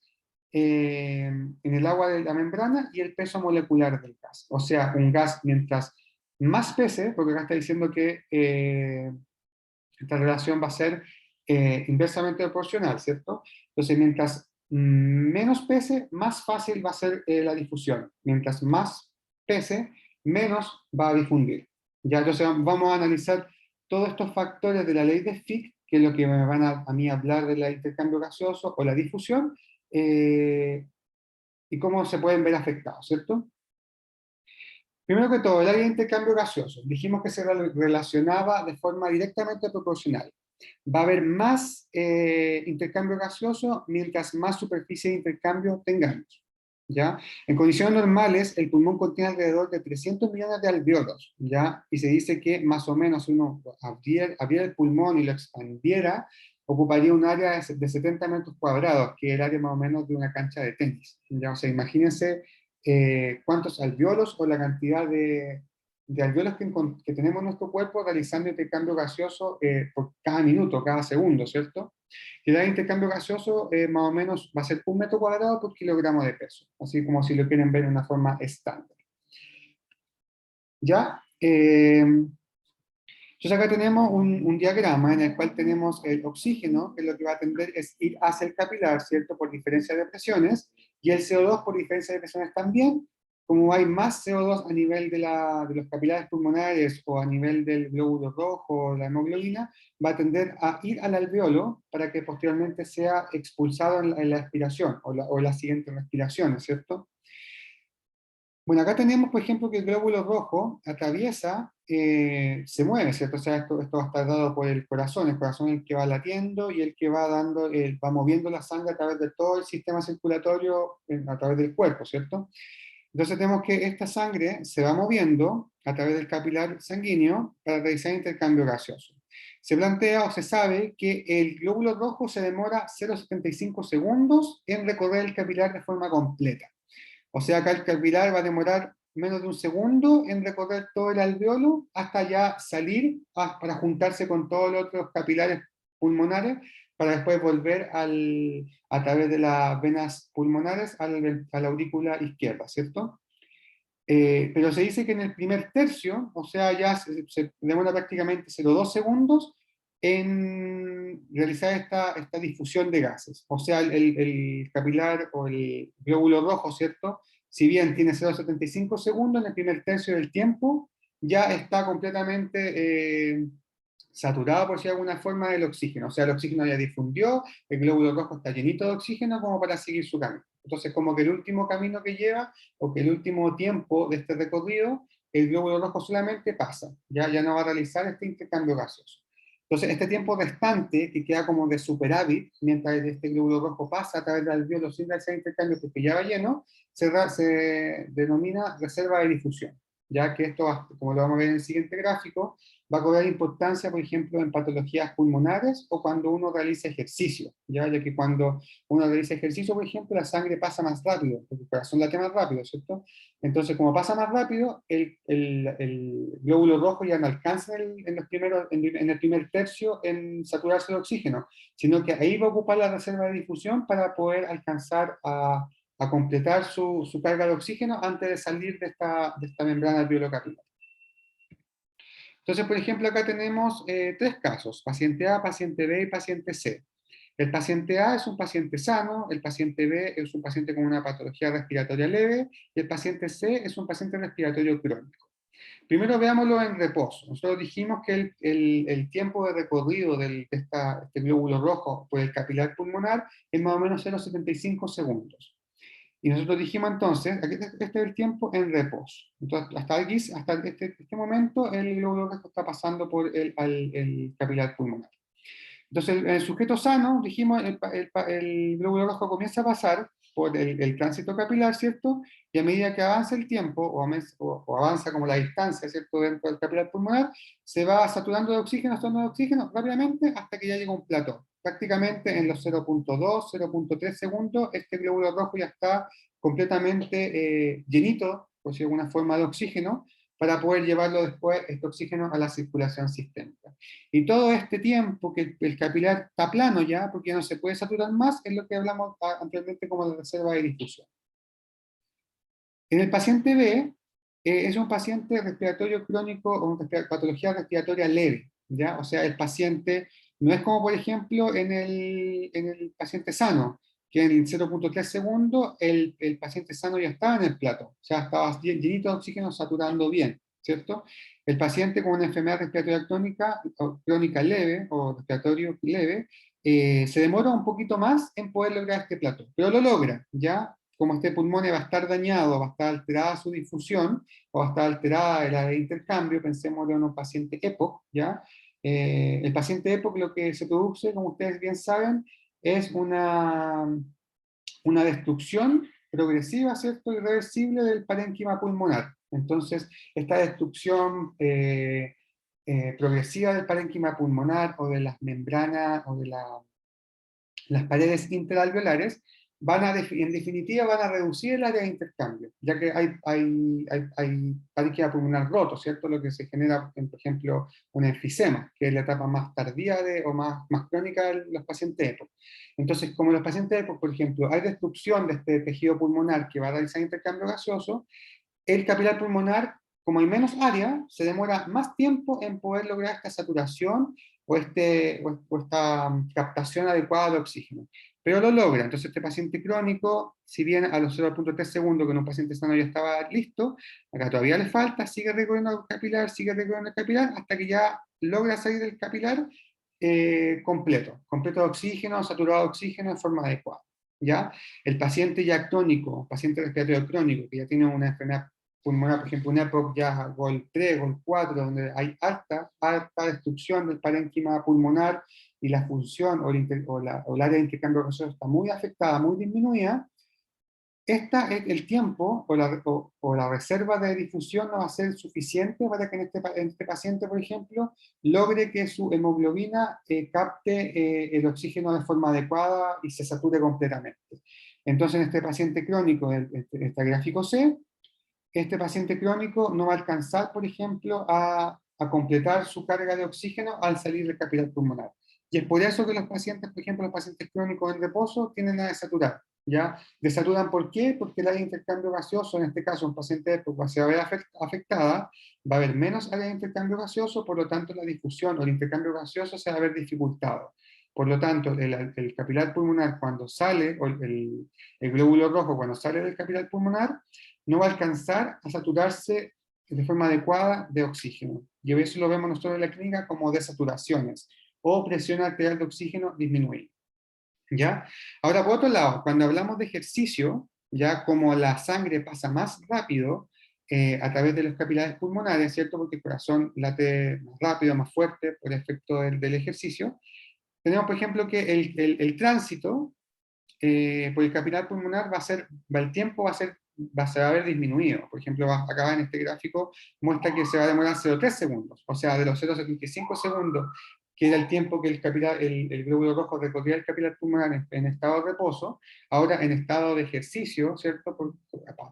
en el agua de la membrana y el peso molecular del gas. O sea, un gas mientras más pese, porque acá está diciendo que esta relación va a ser inversamente proporcional, ¿cierto? Entonces, mientras menos pese, más fácil va a ser la difusión. Mientras más pese, menos va a difundir. Ya, entonces vamos a analizar todos estos factores de la ley de Fick, que es lo que me van a mí hablar del intercambio gaseoso o la difusión, y cómo se pueden ver afectados, ¿cierto? Primero que todo, el área de intercambio gaseoso. Dijimos que se relacionaba de forma directamente proporcional. Va a haber más intercambio gaseoso mientras más superficie de intercambio tengamos. ¿Ya? En condiciones normales, el pulmón contiene alrededor de 300 millones de alveolos, ¿ya? Y se dice que más o menos si uno abriera el pulmón y lo expandiera, ocuparía un área de 70 metros cuadrados, que es el área más o menos de una cancha de tenis. ¿Ya? O sea, imagínense cuántos alveolos o la cantidad de alveolos que tenemos en nuestro cuerpo realizando intercambio gaseoso por cada minuto, cada segundo, ¿cierto? Y el intercambio gaseoso más o menos va a ser 1 metro cuadrado por kilogramo de peso, así como si lo quieren ver en una forma estándar. ¿Ya? Entonces acá tenemos un diagrama en el cual tenemos el oxígeno, que lo que va a tender es ir hacia el capilar, ¿cierto? Por diferencia de presiones, y el CO2 por diferencia de presiones también. Como hay más CO2 a nivel de los capilares pulmonares o a nivel del glóbulo rojo o la hemoglobina, va a tender a ir al alveolo para que posteriormente sea expulsado en la expiración o las siguientes respiraciones, ¿cierto? Bueno, acá tenemos, por ejemplo, que el glóbulo rojo atraviesa, se mueve, ¿cierto? O sea, esto va a estar dado por el corazón es el que va latiendo y el que va dando, va moviendo la sangre a través de todo el sistema circulatorio, a través del cuerpo, ¿cierto? Entonces tenemos que esta sangre se va moviendo a través del capilar sanguíneo para realizar intercambio gaseoso. Se plantea o se sabe que el glóbulo rojo se demora 0,75 segundos en recorrer el capilar de forma completa. O sea, acá el capilar va a demorar menos de un segundo en recorrer todo el alveolo hasta ya salir para juntarse con todos los otros capilares pulmonares para después volver a través de las venas pulmonares a la aurícula izquierda, ¿cierto? Pero se dice que en el primer tercio, o sea, ya se demora prácticamente 0,2 segundos en realizar esta difusión de gases. O sea, el capilar o el glóbulo rojo, ¿cierto? Si bien tiene 0,75 segundos, en el primer tercio del tiempo ya está completamente saturado, por si de alguna forma, el oxígeno. O sea, el oxígeno ya difundió, el glóbulo rojo está llenito de oxígeno como para seguir su camino. Entonces, como que el último camino que lleva, o que el último tiempo de este recorrido, el glóbulo rojo solamente pasa, ya no va a realizar este intercambio gaseoso. Entonces, este tiempo restante, que queda como de superávit, mientras este glóbulo rojo pasa a través del alveolo sin realizar intercambio porque ya va lleno, se denomina reserva de difusión, ya que esto, como lo vamos a ver en el siguiente gráfico, va a cobrar importancia, por ejemplo, en patologías pulmonares o cuando uno realiza ejercicio, ya que cuando uno realiza ejercicio, por ejemplo, la sangre pasa más rápido, porque el corazón late más rápido, ¿cierto? Entonces, como pasa más rápido, el glóbulo rojo ya no alcanza en el primer tercio en saturarse de oxígeno, sino que ahí va a ocupar la reserva de difusión para poder alcanzar a completar su carga de oxígeno antes de salir de esta membrana alveolo-capilar. Entonces, por ejemplo, acá tenemos tres casos, paciente A, paciente B y paciente C. El paciente A es un paciente sano, el paciente B es un paciente con una patología respiratoria leve, y el paciente C es un paciente respiratorio crónico. Primero veámoslo en reposo. Nosotros dijimos que el tiempo de recorrido este glóbulo rojo por el capilar pulmonar es más o menos 0,75 segundos. Y nosotros dijimos entonces, aquí este es el tiempo en reposo. Entonces, hasta este momento, el glóbulo rojo está pasando por el capilar pulmonar. Entonces, el sujeto sano, dijimos, el glóbulo rojo comienza a pasar por el tránsito capilar, ¿cierto? Y a medida que avanza el tiempo, o avanza como la distancia, ¿cierto?, dentro del capilar pulmonar, se va saturando de oxígeno rápidamente hasta que ya llega a un plató. Prácticamente en los 0,2, 0,3 segundos, este glóbulo rojo ya está completamente llenito, por si de alguna forma, de oxígeno, para poder llevarlo después, este oxígeno, a la circulación sistémica. Y todo este tiempo que el capilar está plano ya, porque ya no se puede saturar más, es lo que hablamos anteriormente como la reserva de difusión. En el paciente B, es un paciente respiratorio crónico o patología respiratoria leve, ¿ya? O sea, el paciente no es como, por ejemplo, en el paciente sano, que en 0,3 segundos el paciente sano ya estaba en el plato, o sea, estaba llenito de oxígeno, saturando bien, ¿cierto? El paciente con una enfermedad respiratoria crónica, o crónica leve, o respiratorio leve, se demora un poquito más en poder lograr este plato, pero lo logra, ¿ya? Como este pulmón va a estar dañado, va a estar alterada su difusión, o va a estar alterada el área de intercambio, pensemos en un paciente EPOC, ¿ya? El paciente EPOC lo que se produce, como ustedes bien saben, es una destrucción progresiva, ¿cierto?, irreversible del parénquima pulmonar. Entonces, esta destrucción progresiva del parénquima pulmonar o de las membranas o de las paredes interalveolares en definitiva, van a reducir el área de intercambio, ya que hay parénquima pulmonar roto, ¿cierto? Lo que se genera, por ejemplo, un enfisema, que es la etapa más tardía o más crónica de los pacientes EPOC. Entonces, como los pacientes EPOC, por ejemplo, hay destrucción de este tejido pulmonar que va a realizar intercambio gaseoso, el capilar pulmonar, como hay menos área, se demora más tiempo en poder lograr esta saturación o esta captación adecuada de oxígeno. Pero lo logra. Entonces este paciente crónico, si bien a los 0,3 segundos que en un paciente sano ya estaba listo, acá todavía le falta, sigue recorriendo el capilar, hasta que ya logra salir del capilar completo de oxígeno, saturado de oxígeno en forma adecuada. ¿Ya? El paciente ya crónico, paciente respiratorio crónico, que ya tiene una enfermedad pulmonar, por ejemplo, una época ya GOL 3, GOL 4, donde hay alta destrucción del parénquima pulmonar y la función o el área de intercambio gaseoso está muy afectada, muy disminuida, el tiempo o la reserva de difusión no va a ser suficiente para que en este paciente, por ejemplo, logre que su hemoglobina capte el oxígeno de forma adecuada y se sature completamente. Entonces, en este paciente crónico, este gráfico C, este paciente crónico no va a alcanzar, por ejemplo, a completar su carga de oxígeno al salir del capilar pulmonar. Y es por eso que los pacientes, por ejemplo, los pacientes crónicos en reposo, tienden a desaturar, ¿ya? Desaturan, ¿por qué? Porque el área de intercambio gaseoso, en este caso un paciente pues, se va a ver afectada, va a haber menos área de intercambio gaseoso, por lo tanto la difusión o el intercambio gaseoso se va a ver dificultado. Por lo tanto, el capilar pulmonar cuando sale, o el glóbulo rojo cuando sale del capilar pulmonar, no va a alcanzar a saturarse de forma adecuada de oxígeno. Y eso lo vemos nosotros en la clínica como desaturaciones o presión arterial de oxígeno disminuida. ¿Ya? Ahora, por otro lado, cuando hablamos de ejercicio, ya como la sangre pasa más rápido a través de los capilares pulmonares, ¿cierto? Porque el corazón late más rápido, más fuerte por efecto del ejercicio, tenemos, por ejemplo, que el tránsito por el capilar pulmonar el tiempo se va a ver disminuido. Por ejemplo, acá en este gráfico muestra que se va a demorar 0,3 segundos, o sea, de los 0,75 segundos, que era el tiempo que el glóbulo rojo recorría el capilar pulmonar en estado de reposo, ahora en estado de ejercicio, ¿cierto?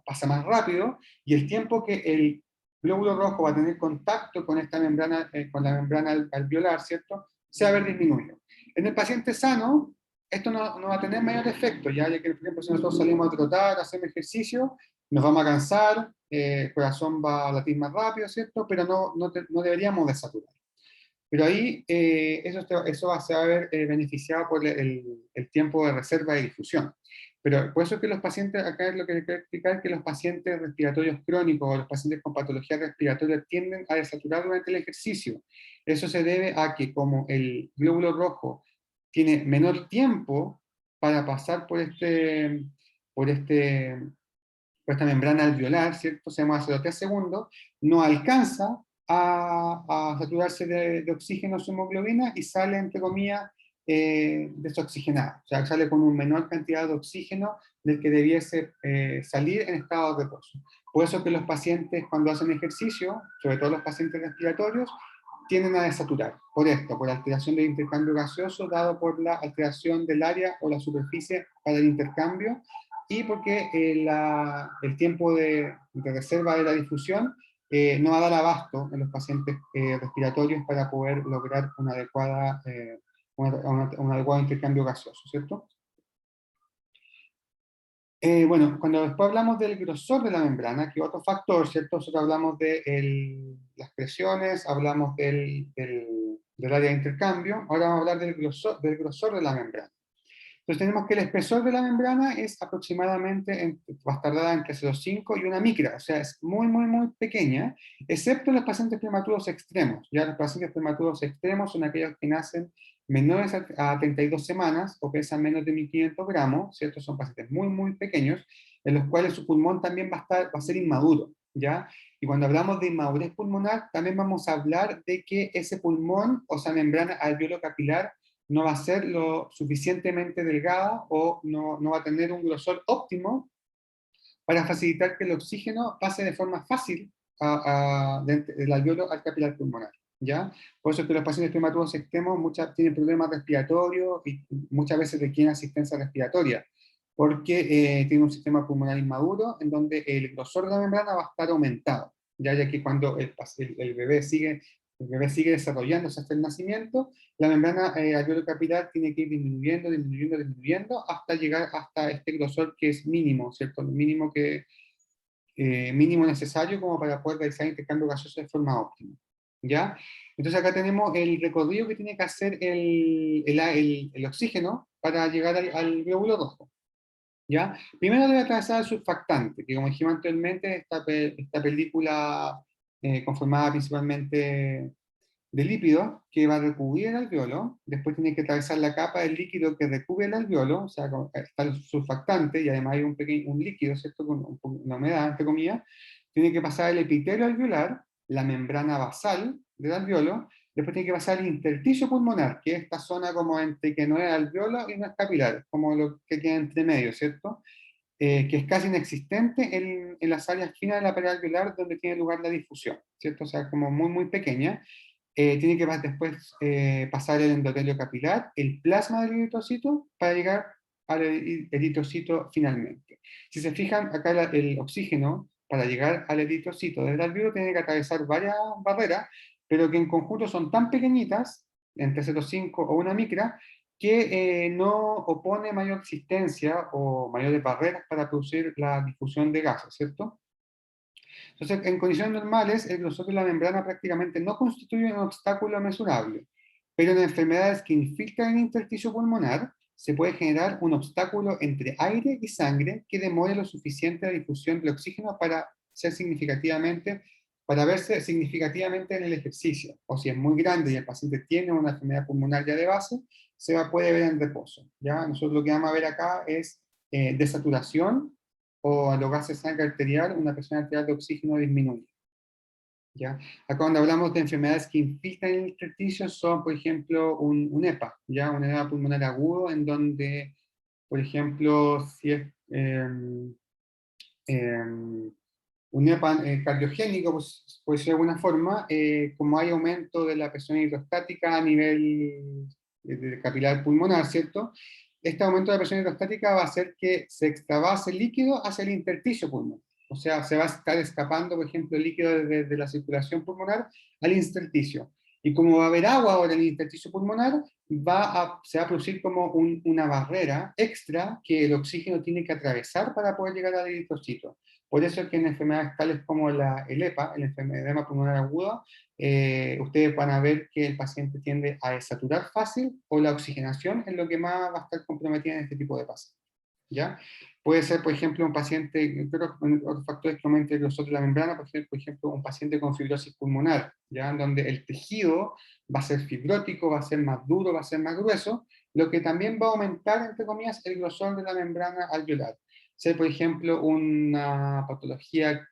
Pasa más rápido, y el tiempo que el glóbulo rojo va a tener contacto con esta membrana, con la membrana alveolar, ¿cierto? Se va a ver disminuido. En el paciente sano, esto no va a tener mayor efecto, ya que, por ejemplo, si nosotros salimos a trotar, hacemos ejercicio, nos vamos a cansar, el corazón va a latir más rápido, ¿cierto? Pero no deberíamos desaturar. Pero ahí eso se va a ver beneficiado por el tiempo de reserva y difusión. Pero por eso es que los pacientes, acá es lo que les quiero explicar, que los pacientes respiratorios crónicos o los pacientes con patología respiratoria tienden a desaturar durante el ejercicio. Eso se debe a que como el glóbulo rojo tiene menor tiempo para pasar por este, por esta membrana alveolar, ¿cierto? Se llama 0,3 segundos, no alcanza a saturarse de oxígeno su hemoglobina y sale, entre comillas, desoxigenada. O sea, sale con una menor cantidad de oxígeno del que debiese salir en estado de reposo. Por eso que los pacientes cuando hacen ejercicio, sobre todo los pacientes respiratorios, tienden a desaturar. Por esto, por la alteración del intercambio gaseoso dado por la alteración del área o la superficie para el intercambio y porque el tiempo de reserva de la difusión no va a dar abasto en los pacientes respiratorios para poder lograr un adecuado intercambio gaseoso, ¿cierto? Bueno, cuando después hablamos del grosor de la membrana, que es otro factor, ¿cierto? Nosotros hablamos de las presiones, hablamos del área de intercambio, ahora vamos a hablar del grosor de la membrana. Entonces tenemos que el espesor de la membrana es aproximadamente, va a estar dada entre 0,5 y una micra, o sea, es muy, muy, muy pequeña, excepto en los pacientes prematuros extremos. Ya los pacientes prematuros extremos son aquellos que nacen menores a 32 semanas o pesan menos de 1.500 gramos, ¿cierto? Son pacientes muy, muy pequeños, en los cuales su pulmón también va a ser inmaduro, ¿ya? Y cuando hablamos de inmadurez pulmonar, también vamos a hablar de que ese pulmón, o sea, membrana alveolo capilar, no va a ser lo suficientemente delgada o no va a tener un grosor óptimo para facilitar que el oxígeno pase de forma fácil del alveolo al capilar pulmonar. ¿Ya? Por eso es que los pacientes prematuros extremos tienen problemas respiratorios y muchas veces requieren asistencia respiratoria, porque tienen un sistema pulmonar inmaduro en donde el grosor de la membrana va a estar aumentado, ya que cuando el bebé sigue desarrollándose hasta el nacimiento, la membrana alveolo-capilar tiene que ir disminuyendo, disminuyendo, disminuyendo hasta llegar hasta este grosor que es mínimo, ¿cierto? El mínimo necesario como para poder realizar intercambio gaseoso de forma óptima. ¿Ya? Entonces acá tenemos el recorrido que tiene que hacer el oxígeno para llegar al glóbulo rojo. ¿Ya? Primero debe atravesar el surfactante, que como dijimos anteriormente, esta película conformada principalmente de lípido que va a recubrir el alveolo, después tiene que atravesar la capa del líquido que recubre el alveolo, o sea, está el surfactante y además hay un líquido, ¿cierto? Con una humedad, entre comillas, tiene que pasar el epitelio alveolar, la membrana basal del alveolo, después tiene que pasar el intersticio pulmonar, que es esta zona como entre que no es alveolo y no es capilar, como lo que queda entre medio, ¿cierto? Que es casi inexistente en las áreas finas de la pared alveolar donde tiene lugar la difusión, ¿cierto? O sea, como muy, muy pequeña. Tiene que después pasar el endotelio capilar, el plasma del eritrocito, para llegar al eritrocito finalmente. Si se fijan, acá el oxígeno, para llegar al eritrocito del alveolo, tiene que atravesar varias barreras, pero que en conjunto son tan pequeñitas entre 0,5 o 1 micra, que no opone mayor existencia o mayores barreras para producir la difusión de gases, ¿cierto? Entonces, en condiciones normales, el grosor de la membrana prácticamente no constituye un obstáculo mesurable, pero en enfermedades que infiltran el intersticio pulmonar, se puede generar un obstáculo entre aire y sangre que demore lo suficiente la difusión del oxígeno para verse significativamente en el ejercicio. O si es muy grande y el paciente tiene una enfermedad pulmonar ya de base, puede ver en reposo. ¿Ya? Nosotros lo que vamos a ver acá es desaturación o a los gases de sangre arterial, una presión arterial de oxígeno disminuye. ¿Ya? Acá cuando hablamos de enfermedades que infiltran el intersticio son, por ejemplo, un EPA, ¿ya? Un edema pulmonar agudo, en donde, por ejemplo, si es un EPA cardiogénico, pues, puede ser de alguna forma, como hay aumento de la presión hidrostática a nivel de capilar pulmonar, ¿cierto? Este aumento de la presión hidrostática va a hacer que se extravase el líquido hacia el intersticio pulmonar. O sea, se va a estar escapando, por ejemplo, el líquido de la circulación pulmonar al intersticio. Y como va a haber agua ahora en el intersticio pulmonar, se va a producir como una barrera extra que el oxígeno tiene que atravesar para poder llegar al eritrocito. Por eso es que en enfermedades tales como el EPA, el edema pulmonar agudo, ustedes van a ver que el paciente tiende a desaturar fácil o la oxigenación es lo que más va a estar comprometida en este tipo de pacientes. ¿Ya? Puede ser, por ejemplo, un paciente, otros factores que aumenten el grosor de la membrana, por ejemplo, un paciente con fibrosis pulmonar, ¿ya? En donde el tejido va a ser fibrótico, va a ser más duro, va a ser más grueso, lo que también va a aumentar, entre comillas, el grosor de la membrana alveolar. Si, por ejemplo, una patología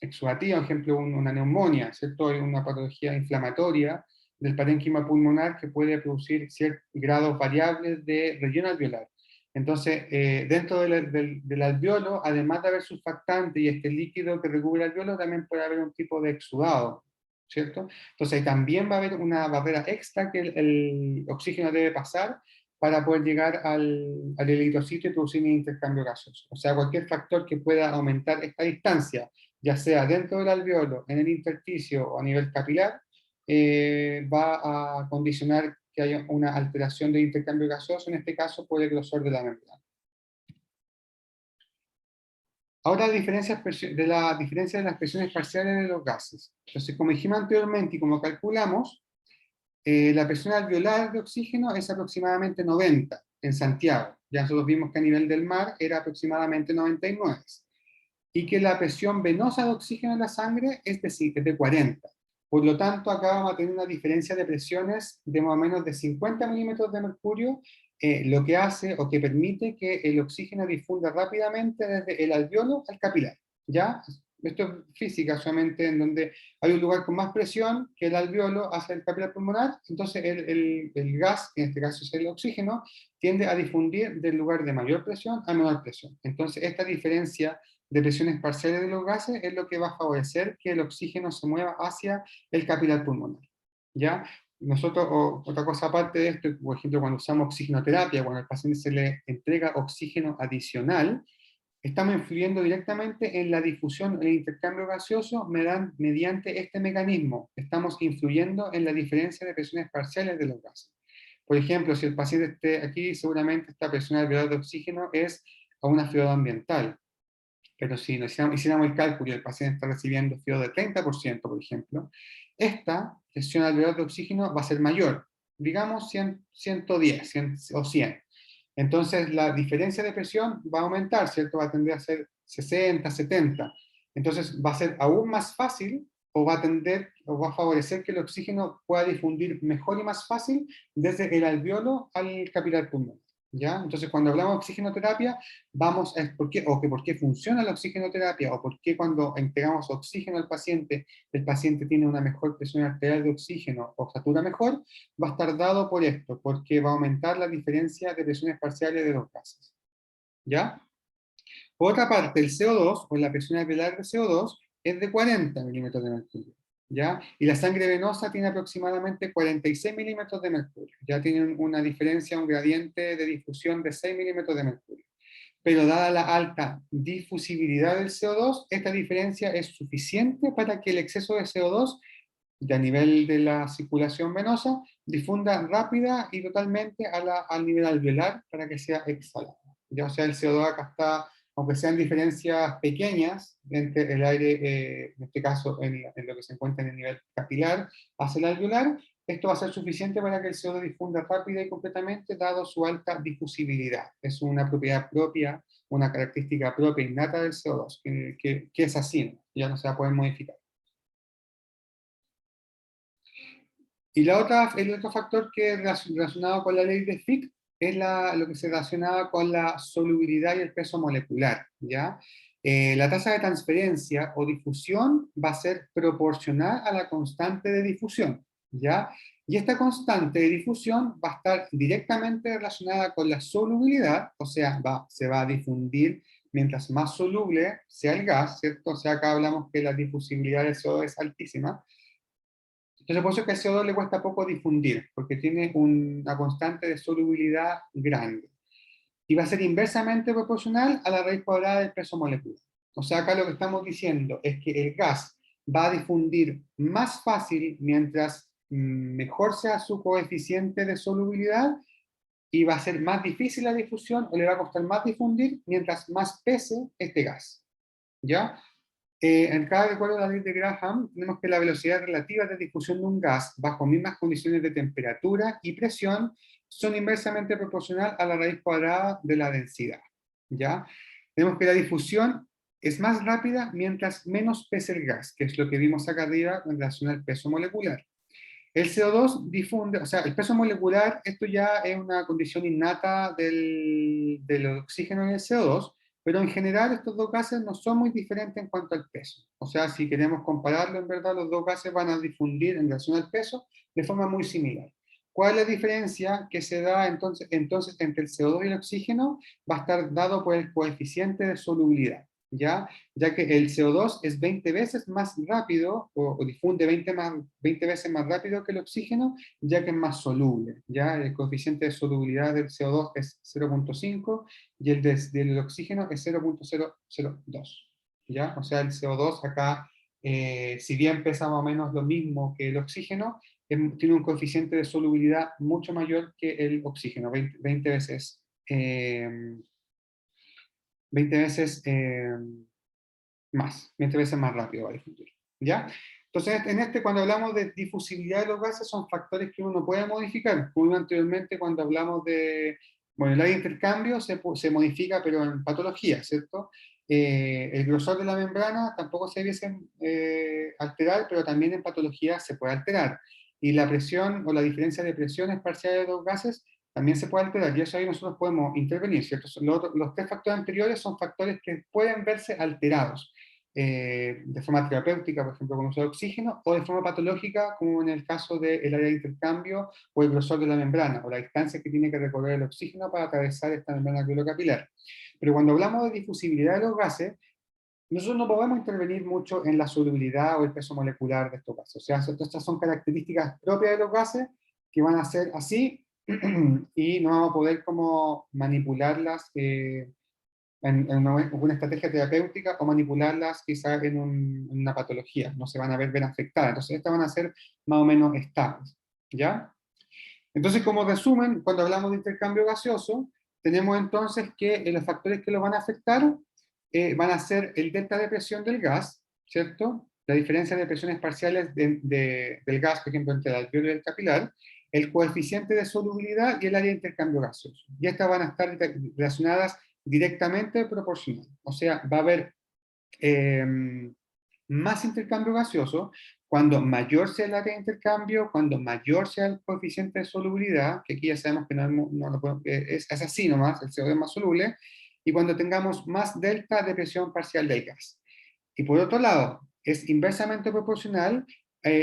exudativa, por ejemplo, una neumonía, ¿cierto? Una patología inflamatoria del parénquima pulmonar que puede producir ciertos grados variables de relleno alveolar. Entonces, dentro del alveolo, además de haber surfactante y este líquido que recubre el alveolo, también puede haber un tipo de exudado, ¿cierto? Entonces, también va a haber una barrera extra que el oxígeno debe pasar para poder llegar al eritrocito y producir un intercambio gaseoso. O sea, cualquier factor que pueda aumentar esta distancia, ya sea dentro del alveolo, en el intersticio o a nivel capilar, va a condicionar que haya una alteración de intercambio gaseoso, en este caso por el grosor de la membrana. Ahora, la diferencia de las presiones parciales de los gases. Entonces, como dijimos anteriormente y como calculamos, la presión alveolar de oxígeno es aproximadamente 90 en Santiago. Ya nosotros vimos que a nivel del mar era aproximadamente 99. Y que la presión venosa de oxígeno en la sangre es de 40. Por lo tanto, acá vamos a tener una diferencia de presiones de más o menos de 50 milímetros de mercurio, lo que hace o que permite que el oxígeno difunda rápidamente desde el alveolo al capilar. ¿Ya? Esto es física solamente, en donde hay un lugar con más presión que el alveolo hacia el capilar pulmonar, entonces el gas, en este caso es el oxígeno, tiende a difundir del lugar de mayor presión a menor presión. Entonces, esta diferencia de presiones parciales de los gases es lo que va a favorecer que el oxígeno se mueva hacia el capilar pulmonar. ¿Ya? Nosotros, otra cosa aparte de esto, por ejemplo, cuando usamos oxigenoterapia, cuando al paciente se le entrega oxígeno adicional, estamos influyendo directamente en la difusión, el intercambio gaseoso mediante este mecanismo. Estamos influyendo en la diferencia de presiones parciales de los gases. Por ejemplo, si el paciente esté aquí, seguramente esta presión alveolar de oxígeno es a una FIO2 ambiental. Pero si hiciéramos el cálculo y el paciente está recibiendo FIO de 30%, por ejemplo, esta presión alveolar de oxígeno va a ser mayor, digamos 110 o 100. Entonces la diferencia de presión va a aumentar, ¿cierto? Va a tender a ser 60, 70. Entonces va a ser aún más fácil o va a favorecer que el oxígeno pueda difundir mejor y más fácil desde el alveolo al capilar pulmonar. ¿Ya? Entonces, cuando hablamos de oxigenoterapia, vamos a por qué funciona la oxigenoterapia, o por qué cuando entregamos oxígeno al paciente, el paciente tiene una mejor presión arterial de oxígeno o satura mejor, va a estar dado por esto, porque va a aumentar la diferencia de presiones parciales de los gases. ¿Ya? Por otra parte, el CO2, o la presión alveolar de CO2, es de 40 milímetros de mercurio. ¿Ya? Y la sangre venosa tiene aproximadamente 46 milímetros de mercurio. Ya tienen una diferencia, un gradiente de difusión de 6 milímetros de mercurio. Pero dada la alta difusibilidad del CO2, esta diferencia es suficiente para que el exceso de CO2 a nivel de la circulación venosa difunda rápida y totalmente al nivel alveolar para que sea exhalada. Ya, o sea, el CO2 acá está, aunque sean diferencias pequeñas entre el aire, en este caso en lo que se encuentra en el nivel capilar hacia el alveolar, esto va a ser suficiente para que el CO2 difunda rápida y completamente, dado su alta difusibilidad. Es una propiedad propia, una característica propia innata del CO2, que es así, ¿no? Ya no se va a poder modificar. Y el otro factor que es relacionado con la ley de Fick es lo que se relacionaba con la solubilidad y el peso molecular, ¿ya? La tasa de transferencia o difusión va a ser proporcional a la constante de difusión, ¿ya? Y esta constante de difusión va a estar directamente relacionada con la solubilidad, o sea, se va a difundir mientras más soluble sea el gas, ¿cierto? O sea, acá hablamos que la difusibilidad del CO2 es altísima. Entonces, por eso es que al CO2 le cuesta poco difundir, porque tiene una constante de solubilidad grande. Y va a ser inversamente proporcional a la raíz cuadrada del peso molecular. O sea, acá lo que estamos diciendo es que el gas va a difundir más fácil mientras mejor sea su coeficiente de solubilidad, y va a ser más difícil la difusión o le va a costar más difundir mientras más pese este gas. ¿Ya? En cada recuerdo de la ley de Graham, tenemos que la velocidad relativa de difusión de un gas bajo mismas condiciones de temperatura y presión son inversamente proporcional a la raíz cuadrada de la densidad. ¿Ya? Tenemos que la difusión es más rápida mientras menos pese el gas, que es lo que vimos acá arriba en relación al peso molecular. El CO2 difunde, o sea, el peso molecular, esto ya es una condición innata del oxígeno y el CO2, pero en general estos dos gases no son muy diferentes en cuanto al peso. O sea, si queremos compararlo, en verdad los dos gases van a difundir en relación al peso de forma muy similar. ¿Cuál es la diferencia que se da entonces entre el CO2 y el oxígeno? Va a estar dado por el coeficiente de solubilidad. Ya que el CO2 es 20 veces más rápido o difunde 20 veces más rápido que el oxígeno, ya que es más soluble. ¿Ya? El coeficiente de solubilidad del CO2 es 0,5 y el del oxígeno es 0,002. ¿Ya? O sea, el CO2 acá, si bien pesa más o menos lo mismo que el oxígeno, tiene un coeficiente de solubilidad mucho mayor que el oxígeno, 20 veces. 20 veces más, 20 veces más rápido va a difundir. ¿Ya? Entonces, cuando hablamos de difusibilidad de los gases, son factores que uno puede modificar. Como anteriormente, cuando hablamos de, bueno, el área de intercambio se modifica, pero en patología, ¿cierto? El grosor de la membrana tampoco se debiese alterar, pero también en patología se puede alterar. Y la presión o la diferencia de presiones parciales de los gases también se puede alterar, y eso ahí nosotros podemos intervenir, ¿cierto? Los tres factores anteriores son factores que pueden verse alterados de forma terapéutica, por ejemplo, con uso de oxígeno, o de forma patológica, como en el caso del área de intercambio o el grosor de la membrana, o la distancia que tiene que recorrer el oxígeno para atravesar esta membrana alveolo-capilar. Pero cuando hablamos de difusibilidad de los gases, nosotros no podemos intervenir mucho en la solubilidad o el peso molecular de estos gases. O sea, estas son características propias de los gases que van a ser así y no vamos a poder como manipularlas en una estrategia terapéutica o manipularlas quizás en una patología. No se van a ver bien afectadas. Entonces, estas van a ser más o menos estables. ¿Ya? Entonces, como resumen, cuando hablamos de intercambio gaseoso, tenemos entonces que los factores que lo van a afectar van a ser el delta de presión del gas, ¿cierto? La diferencia de presiones parciales del gas, por ejemplo, entre el alveolo y el capilar, el coeficiente de solubilidad y el área de intercambio gaseoso. Y estas van a estar relacionadas directamente proporcional. O sea, va a haber más intercambio gaseoso cuando mayor sea el área de intercambio, cuando mayor sea el coeficiente de solubilidad, que aquí ya sabemos que es así nomás, el CO2 es más soluble, y cuando tengamos más delta de presión parcial del gas. Y por otro lado, es inversamente proporcional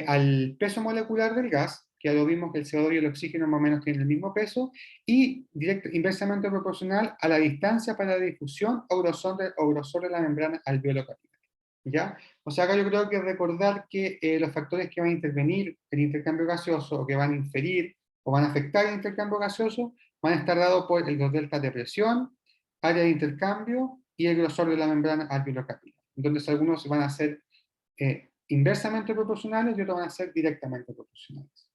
al peso molecular del gas, que ya lo vimos que el CO2 y el oxígeno más o menos tienen el mismo peso, y inversamente proporcional a la distancia para la difusión o grosor de la membrana alveolo-capilar. ¿Ya? O sea, acá yo creo que recordar que los factores que van a intervenir el intercambio gaseoso o que van a inferir o van a afectar el intercambio gaseoso van a estar dados por los deltas de presión, área de intercambio y el grosor de la membrana alveolo-capilar. Entonces algunos van a ser inversamente proporcionales y otros van a ser directamente proporcionales.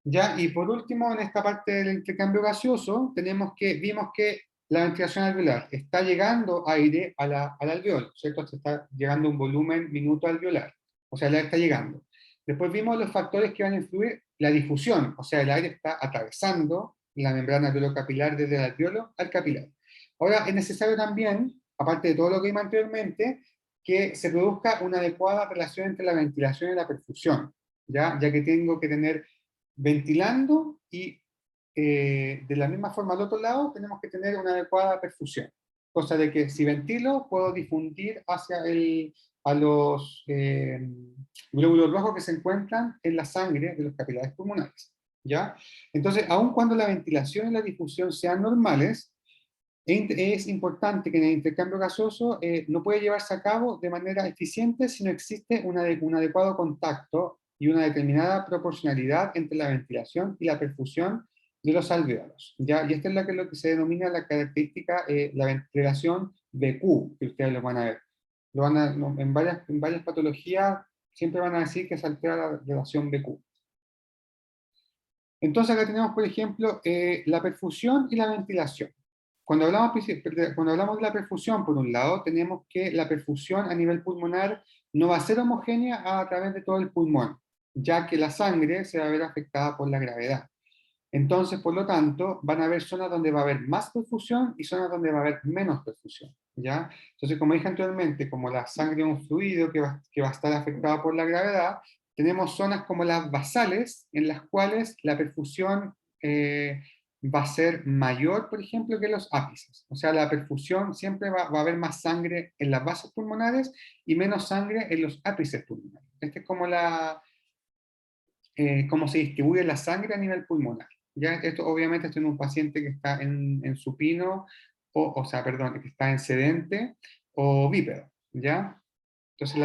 ¿Ya? Y por último, en esta parte del intercambio gaseoso, vimos que la ventilación alveolar está llegando aire al alveolo, ¿cierto? Se está llegando un volumen minuto alveolar, o sea, el aire está llegando. Después vimos los factores que van a influir, la difusión, o sea, el aire está atravesando la membrana alveolo-capilar desde el alveolo al capilar. Ahora, es necesario también, aparte de todo lo que vimos anteriormente, que se produzca una adecuada relación entre la ventilación y la perfusión, ya que tengo que tener ventilando y de la misma forma al otro lado tenemos que tener una adecuada perfusión. Cosa de que si ventilo puedo difundir a los glóbulos rojos que se encuentran en la sangre de los capilares pulmonares. ¿Ya? Entonces, aun cuando la ventilación y la difusión sean normales, es importante que en el intercambio gaseoso no puede llevarse a cabo de manera eficiente si no existe un adecuado contacto y una determinada proporcionalidad entre la ventilación y la perfusión de los alvéolos. ¿Ya? Y esta es lo que se denomina la característica, la ventilación BQ, que ustedes lo van a ver. En varias patologías siempre van a decir que se altera la relación BQ. Entonces acá tenemos, por ejemplo, la perfusión y la ventilación. Cuando hablamos de la perfusión, por un lado, tenemos que la perfusión a nivel pulmonar no va a ser homogénea a través de todo el pulmón, ya que la sangre se va a ver afectada por la gravedad. Entonces, por lo tanto, van a haber zonas donde va a haber más perfusión y zonas donde va a haber menos perfusión, ¿ya? Entonces, como dije anteriormente, como la sangre es un fluido que va a estar afectado por la gravedad, tenemos zonas como las basales, en las cuales la perfusión va a ser mayor, por ejemplo, que los ápices. O sea, la perfusión siempre va a haber más sangre en las bases pulmonares y menos sangre en los ápices pulmonares. Esta es como cómo se distribuye la sangre a nivel pulmonar. ¿Ya? Esto obviamente estoy en un paciente que está en supino, o sea, perdón, que está en sedente o bípedo, ¿ya? Entonces,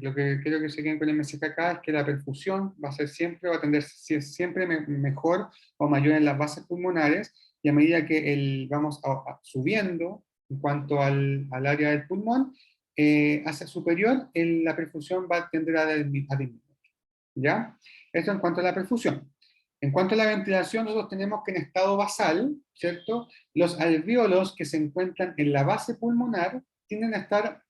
lo que quiero que se queden con el mensaje acá es que la perfusión va a ser siempre, va a tender siempre mejor o mayor en las bases pulmonares, y a medida que vamos subiendo en cuanto al área del pulmón, hacia superior, la perfusión va a tender a disminuir. ¿Ya? Esto en cuanto a la perfusión. En cuanto a la ventilación, nosotros tenemos que en estado basal, ¿cierto? Los alvéolos que se encuentran en la base pulmonar tienden a estar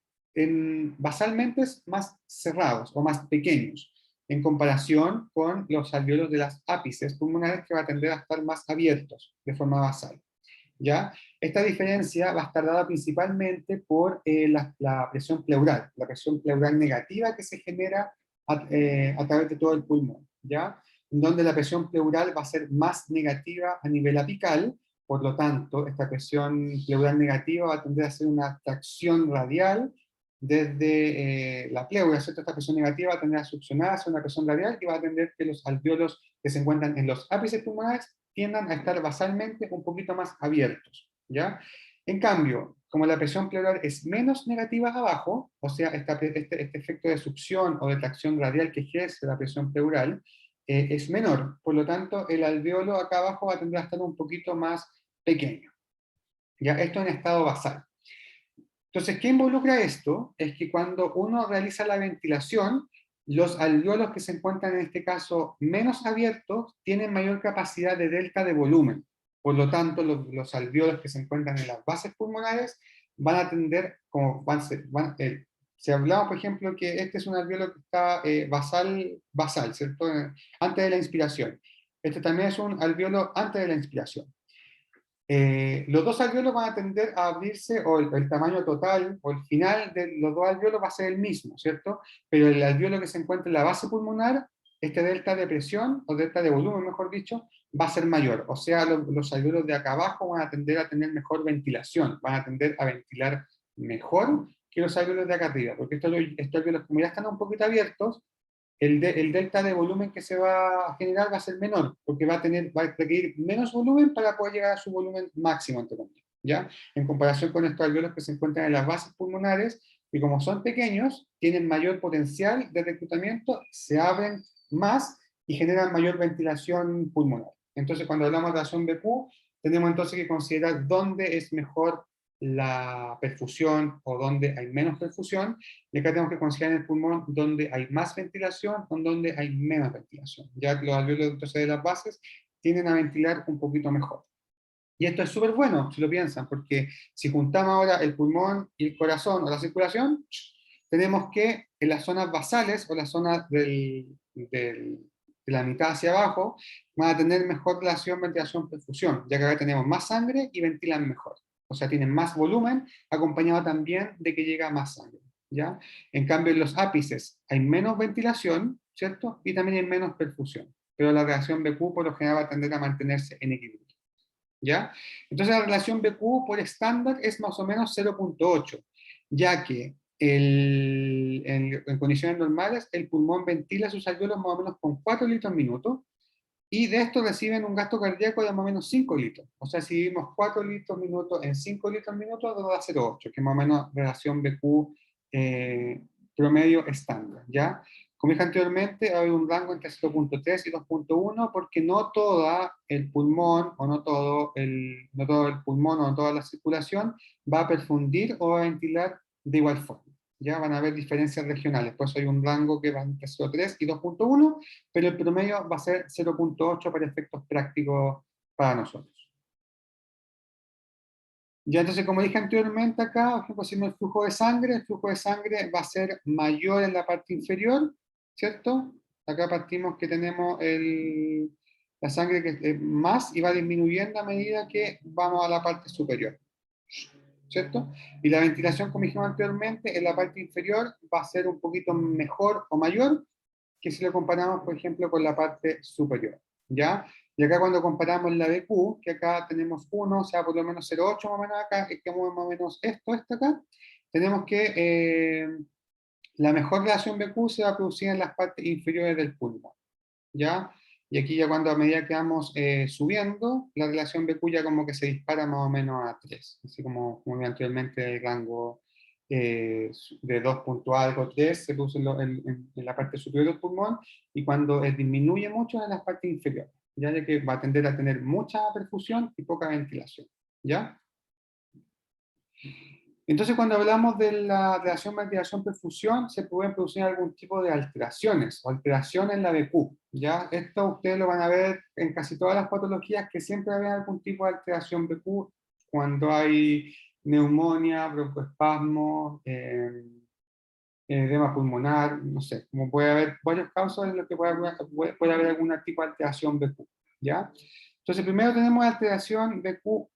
basalmente más cerrados o más pequeños en comparación con los alvéolos de las ápices pulmonares que va a tender a estar más abiertos de forma basal. ¿Ya? Esta diferencia va a estar dada principalmente por la presión pleural, la presión pleural negativa que se genera a través de todo el pulmón, ¿ya? Donde la presión pleural va a ser más negativa a nivel apical, por lo tanto, esta presión pleural negativa va a tender a ser una tracción radial desde la pleura, ¿cierto? Esta presión negativa va a tender a succionar hacia una presión radial y va a tender que los alvéolos que se encuentran en los ápices pulmonares tiendan a estar basalmente un poquito más abiertos, ¿ya? En cambio, como la presión pleural es menos negativa abajo, o sea, este efecto de succión o de tracción radial que ejerce la presión pleural es menor. Por lo tanto, el alvéolo acá abajo va a tender a estar un poquito más pequeño. ¿Ya? Esto en estado basal. Entonces, ¿qué involucra esto? Es que cuando uno realiza la ventilación, los alvéolos que se encuentran en este caso menos abiertos tienen mayor capacidad de delta de volumen. Por lo tanto, los alvéolos que se encuentran en las bases pulmonares van a tender, si hablamos, por ejemplo, que este es un alvéolo que está basal, ¿cierto? Antes de la inspiración. Este también es un alvéolo antes de la inspiración. Los dos alvéolos van a tender a abrirse, o el tamaño total, o el final de los dos alvéolos va a ser el mismo, ¿cierto? Pero el alvéolo que se encuentra en la base pulmonar, este delta de presión, o delta de volumen, mejor dicho, va a ser mayor. O sea, los alvéolos de acá abajo van a tender a tener mejor ventilación, van a tender a ventilar mejor que los alvéolos de acá arriba, porque estos alvéolos, como ya están un poquito abiertos, el delta de volumen que se va a generar va a ser menor, porque va a requerir menos volumen para poder llegar a su volumen máximo, entre comillas, ¿ya? En comparación con estos alvéolos que se encuentran en las bases pulmonares, y como son pequeños, tienen mayor potencial de reclutamiento, se abren más y generan mayor ventilación pulmonar. Entonces, cuando hablamos de acción BQ, tenemos entonces que considerar dónde es mejor la perfusión o donde hay menos perfusión, y acá tenemos que considerar en el pulmón donde hay más ventilación o donde hay menos ventilación. Ya los alvéolos entonces de las bases tienden a ventilar un poquito mejor. Y esto es súper bueno, si lo piensan, porque si juntamos ahora el pulmón y el corazón o la circulación, tenemos que en las zonas basales o las zonas de la mitad hacia abajo van a tener mejor relación ventilación-perfusión, ya que acá tenemos más sangre y ventilan mejor. O sea, tienen más volumen, acompañado también de que llega más sangre. ¿Ya? En cambio, en los ápices hay menos ventilación, ¿cierto? Y también hay menos perfusión. Pero la relación BQ por lo general va a tender a mantenerse en equilibrio. ¿Ya? Entonces la relación BQ por estándar es más o menos 0,8, ya que en condiciones normales el pulmón ventila sus alvéolos más o menos con 4 litros al minuto, y de esto reciben un gasto cardíaco de más o menos 5 litros. O sea, si dividimos 4 litros al minuto en 5 litros al minuto, nos da 0,8, que es más o menos relación BQ promedio estándar, ¿ya? Como dije anteriormente, hay un rango entre 0,3 y 2,1 porque no todo el pulmón o no todo el pulmón o no toda la circulación va a perfundir o a ventilar de igual forma. Ya van a haber diferencias regionales, por eso hay un rango que va entre 0,3 y 2,1, pero el promedio va a ser 0,8 para efectos prácticos para nosotros. Ya entonces, como dije anteriormente acá, por ejemplo, si el flujo de sangre va a ser mayor en la parte inferior, ¿cierto? Acá partimos que tenemos la sangre que es más y va disminuyendo a medida que vamos a la parte superior, ¿cierto? Y la ventilación, como dijimos anteriormente, en la parte inferior va a ser un poquito mejor o mayor que si lo comparamos, por ejemplo, con la parte superior, ¿ya? Y acá cuando comparamos la BQ, que acá tenemos 1, o sea, por lo menos 0,8 más o menos acá, que es más o menos esto acá, tenemos que la mejor relación BQ se va a producir en las partes inferiores del pulmón, ¿ya? Y aquí ya cuando a medida que vamos subiendo, la relación BQ ya como que se dispara más o menos a 3, así como vi anteriormente el rango de 2 punto algo, 3 se produce en la parte superior del pulmón, y cuando disminuye mucho en las partes inferiores, ya que va a tender a tener mucha perfusión y poca ventilación, ¿ya? Entonces, cuando hablamos de la relación ventilación-perfusión, se pueden producir algún tipo de alteraciones o alteraciones en la BQ. ¿Ya? Esto ustedes lo van a ver en casi todas las patologías, que siempre hay algún tipo de alteración BQ cuando hay neumonía, broncoespasmo, edema pulmonar, no sé, como puede haber varios casos en los que puede haber algún tipo de alteración BQ. ¿Ya? Entonces, primero tenemos alteración BQ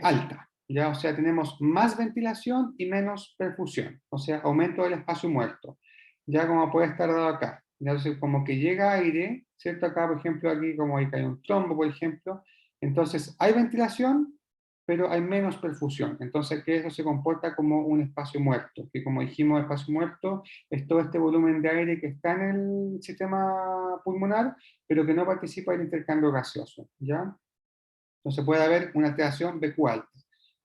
alta. ¿Ya? O sea, tenemos más ventilación y menos perfusión, o sea, aumento del espacio muerto, ya como puede estar dado acá. ¿Ya? Entonces, como que llega aire, ¿cierto? Acá, por ejemplo, aquí como hay un trombo, por ejemplo, entonces hay ventilación, pero hay menos perfusión. Entonces, que eso se comporta como un espacio muerto, que como dijimos, espacio muerto es todo este volumen de aire que está en el sistema pulmonar, pero que no participa del intercambio gaseoso, ¿ya? Entonces puede haber una alteración BQ alta.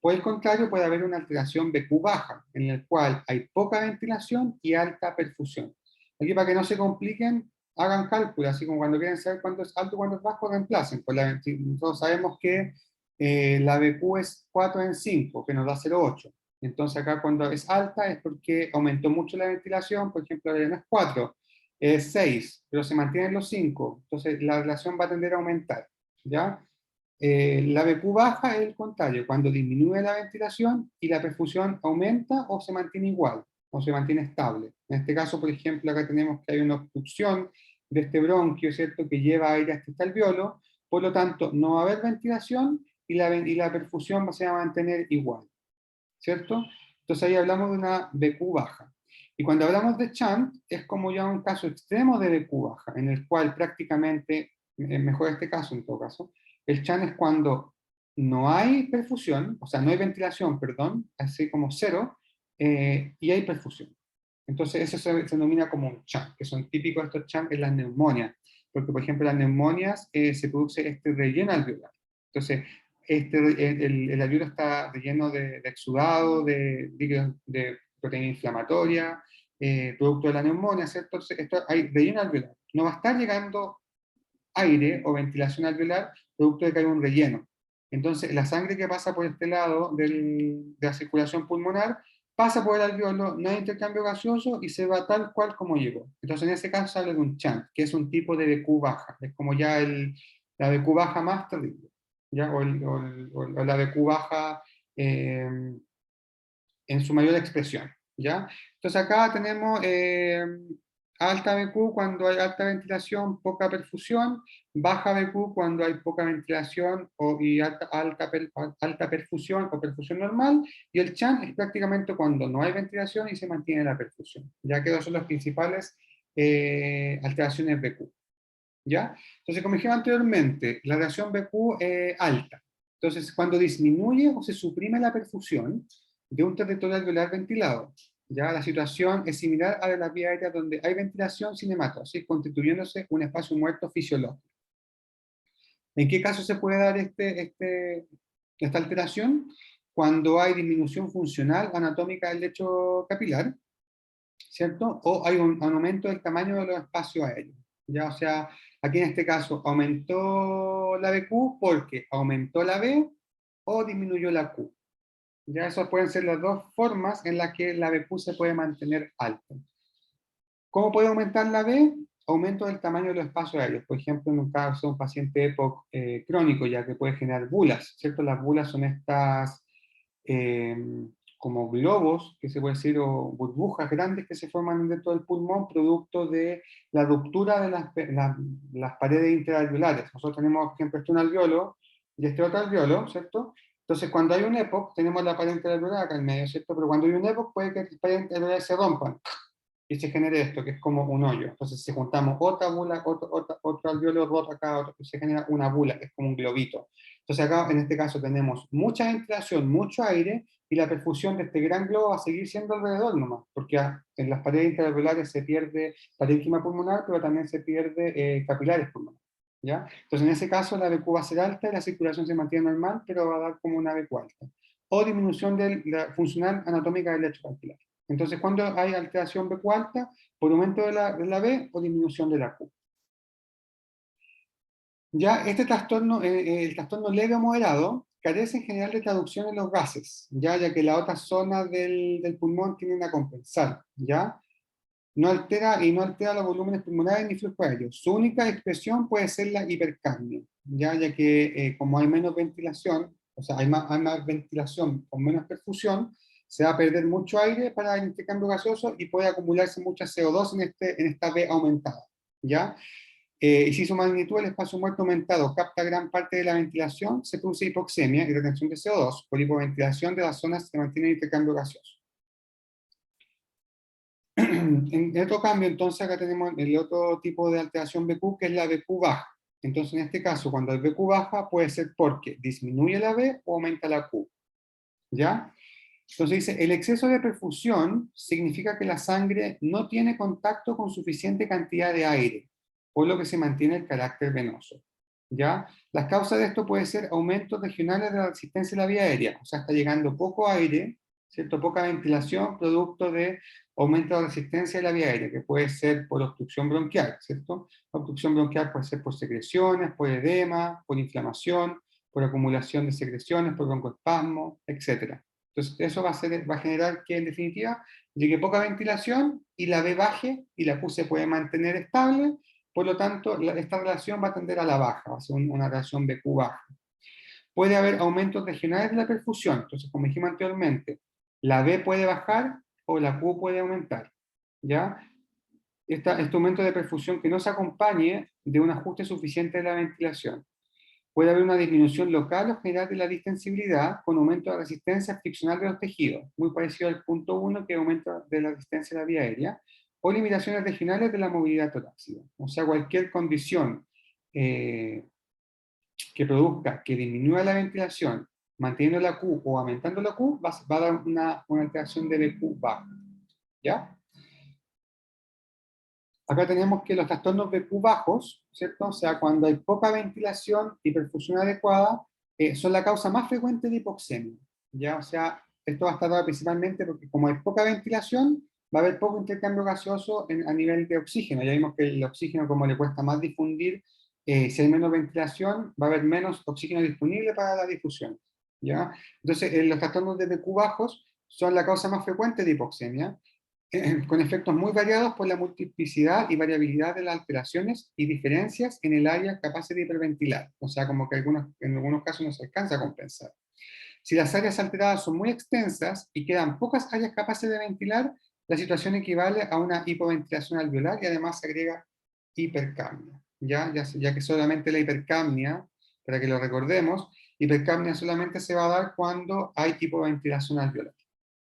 Por el contrario, puede haber una alteración BQ baja, en la cual hay poca ventilación y alta perfusión. Aquí, para que no se compliquen, hagan cálculos, así como cuando quieren saber cuánto es alto y cuánto es bajo, reemplacen. Pues nosotros sabemos que la BQ es 4 en 5, que nos da 0,8. Entonces acá cuando es alta es porque aumentó mucho la ventilación, por ejemplo, no es 4, es 6, pero se mantienen los 5. Entonces la relación va a tender a aumentar, ¿ya? La BQ baja es el contrario, cuando disminuye la ventilación y la perfusión aumenta o se mantiene igual, o se mantiene estable. En este caso, por ejemplo, acá tenemos que hay una obstrucción de este bronquio, ¿cierto?, que lleva aire hasta este alveolo, por lo tanto, no va a haber ventilación y la perfusión se va a mantener igual, ¿cierto? Entonces ahí hablamos de una BQ baja. Y cuando hablamos de shunt, es como ya un caso extremo de BQ baja, en el cual prácticamente, mejor este caso en todo caso, el shunt es cuando no hay perfusión, o sea, no hay ventilación, perdón, así como cero, y hay perfusión. Entonces eso se denomina como un shunt, que son típicos estos shunts en las neumonias, porque por ejemplo en las neumonias se produce este relleno alveolar. Entonces, el alveolo está relleno de exudado, de proteína inflamatoria, producto de la neumonía, ¿cierto? Entonces, esto hay relleno alveolar. No va a estar llegando aire o ventilación alveolar producto de que hay un relleno. Entonces, la sangre que pasa por este lado de la circulación pulmonar pasa por el alveolo, no hay intercambio gaseoso y se va tal cual como llegó. Entonces, en ese caso se habla de un chant, que es un tipo de BQ baja, es como ya la BQ baja más terrible, ¿ya? O la BQ baja eh, en su mayor expresión, ¿ya? Entonces acá tenemos alta BQ cuando hay alta ventilación, poca perfusión, baja BQ cuando hay poca ventilación y alta perfusión o perfusión normal, y el CHAN es prácticamente cuando no hay ventilación y se mantiene la perfusión, ya que esos son las principales alteraciones BQ, ¿ya? Entonces, como dijimos anteriormente, la reacción BQ alta. Entonces, cuando disminuye o se suprime la perfusión de un territorio alveolar ventilado, ya la situación es similar a la de las vías aéreas donde hay ventilación sin hematosis, constituyéndose un espacio muerto fisiológico. ¿En qué caso se puede dar esta alteración? Cuando hay disminución funcional anatómica del lecho capilar, ¿cierto? O hay un aumento del tamaño de los espacios aéreos. Ya, o sea, aquí en este caso aumentó la BQ porque aumentó la B o disminuyó la Q. Ya esas pueden ser las dos formas en las que la BQ se puede mantener alta. ¿Cómo puede aumentar la B? Aumento del tamaño de los espacios aéreos. Por ejemplo, en un caso de un paciente EPOC crónico, ya que puede generar bulas, ¿cierto? Las bulas son estas eh, como globos, que se puede decir, o burbujas grandes que se forman dentro del pulmón, producto de la ruptura de las paredes interalveolares. Nosotros tenemos, por ejemplo, un alveolo y este otro alveolo, ¿cierto? Entonces, cuando hay un EPOC, tenemos la pared interalveolar acá en medio, ¿cierto? Pero cuando hay un EPOC, puede que las paredes interalveolares se rompan y se genere esto, que es como un hoyo. Entonces, si juntamos otra bula, otro alveolo roto acá, se genera una bula, que es como un globito. Entonces, acá en este caso tenemos mucha ventilación, mucho aire, y la perfusión de este gran globo va a seguir siendo alrededor nomás, porque en las paredes interalveolares se pierde parénquima pulmonar, pero también se pierde capilares pulmonares. ¿Ya? Entonces, en ese caso, la BQ va a ser alta y la circulación se mantiene normal, pero va a dar como una BQ alta. O disminución de la funcional anatómica del lecho capilar. Entonces, cuando hay alteración BQ alta, por aumento de la B o disminución de la Q. Ya este trastorno, el trastorno leve o moderado, carece en general de traducción en los gases, ya que la otra zona del pulmón tienden a compensar, ¿ya? No altera los volúmenes pulmonares ni flujo aéreo. Su única expresión puede ser la hipercapnia, ya que como hay menos ventilación, o sea, hay más ventilación con menos perfusión, se va a perder mucho aire para el intercambio gaseoso y puede acumularse mucha CO2 en esta B aumentada, ¿ya? Y si su magnitud, el espacio muerto aumentado, capta gran parte de la ventilación, se produce hipoxemia y retención de CO2 por hipoventilación de las zonas que mantienen el intercambio gaseoso. En otro cambio, entonces acá tenemos el otro tipo de alteración BQ, que es la BQ baja. Entonces, en este caso, cuando el BQ baja, puede ser porque disminuye la B o aumenta la Q. ¿Ya? Entonces dice, el exceso de perfusión significa que la sangre no tiene contacto con suficiente cantidad de aire, por lo que se mantiene el carácter venoso. ¿Ya? Las causas de esto pueden ser aumentos regionales de la resistencia de la vía aérea, o sea, está llegando poco aire, ¿cierto? Poca ventilación, producto de aumento de la resistencia de la vía aérea, que puede ser por obstrucción bronquial, ¿cierto? La obstrucción bronquial puede ser por secreciones, por edema, por inflamación, por acumulación de secreciones, por broncoespasmo, etc. Entonces, eso va a generar que, en definitiva, llegue poca ventilación y la B baje y la Q se puede mantener estable. Por lo tanto, esta relación va a tender a la baja, va a ser una relación BQ baja. Puede haber aumentos regionales de la perfusión. Entonces, como dijimos anteriormente, la B puede bajar o la Q puede aumentar. ¿Ya? Este aumento de perfusión que no se acompañe de un ajuste suficiente de la ventilación. Puede haber una disminución local o general de la distensibilidad con aumento de la resistencia friccional de los tejidos, muy parecido al punto 1 que aumenta de la resistencia de la vía aérea, o limitaciones regionales de la movilidad torácica. O sea, cualquier condición que produzca que disminuya la ventilación, manteniendo la Q o aumentando la Q, va a dar una alteración de BQ baja. ¿Ya? Acá tenemos que los trastornos BQ bajos, ¿cierto? O sea, cuando hay poca ventilación y perfusión adecuada, son la causa más frecuente de hipoxemia, ¿ya? O sea, esto va a estar dado principalmente porque como hay poca ventilación, va a haber poco intercambio gaseoso a nivel de oxígeno. Ya vimos que el oxígeno, como le cuesta más difundir Si hay menos ventilación, va a haber menos oxígeno disponible para la difusión, ¿ya? Entonces, los trastornos de PQ bajos son la causa más frecuente de hipoxemia, con efectos muy variados por la multiplicidad y variabilidad de las alteraciones y diferencias en el área capaces de hiperventilar. O sea, como que en algunos casos no se alcanza a compensar. Si las áreas alteradas son muy extensas y quedan pocas áreas capaces de ventilar, la situación equivale a una hipoventilación alveolar y además se agrega hipercapnia. Ya que solamente la hipercapnia, para que lo recordemos, hipercapnia solamente se va a dar cuando hay hipoventilación alveolar.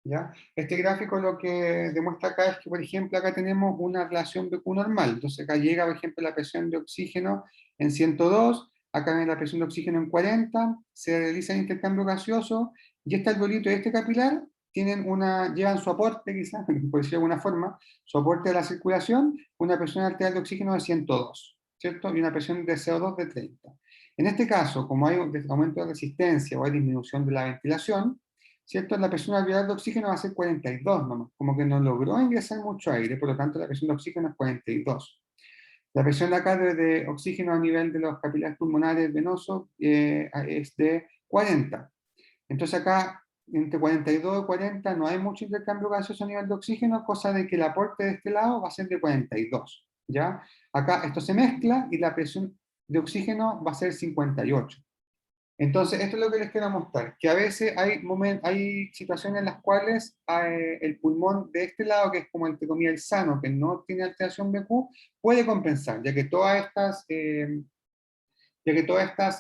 ¿Ya? Este gráfico lo que demuestra acá es que, por ejemplo, acá tenemos una relación BQ normal. Entonces acá llega, por ejemplo, la presión de oxígeno en 102, acá viene la presión de oxígeno en 40, se realiza el intercambio gaseoso, y este alveolito y este capilar llevan su aporte, quizás, por decirlo de alguna forma, su aporte a la circulación, una presión arterial de oxígeno de 102, ¿cierto? Y una presión de CO2 de 30. En este caso, como hay un aumento de resistencia o hay disminución de la ventilación, ¿cierto? La presión alveolar de oxígeno va a ser 42 nomás, como que no logró ingresar mucho aire, por lo tanto la presión de oxígeno es 42. La presión de acá de oxígeno a nivel de los capilares pulmonares venosos es de 40. Entonces acá, entre 42 y 40 no hay mucho intercambio gaseoso a nivel de oxígeno, cosa de que el aporte de este lado va a ser de 42, ¿ya? Acá esto se mezcla y la presión de oxígeno va a ser 58. Entonces, esto es lo que les quiero mostrar, que a veces hay situaciones en las cuales el pulmón de este lado, que es como entre comillas el sano, que no tiene alteración BQ, puede compensar, ya que todas estas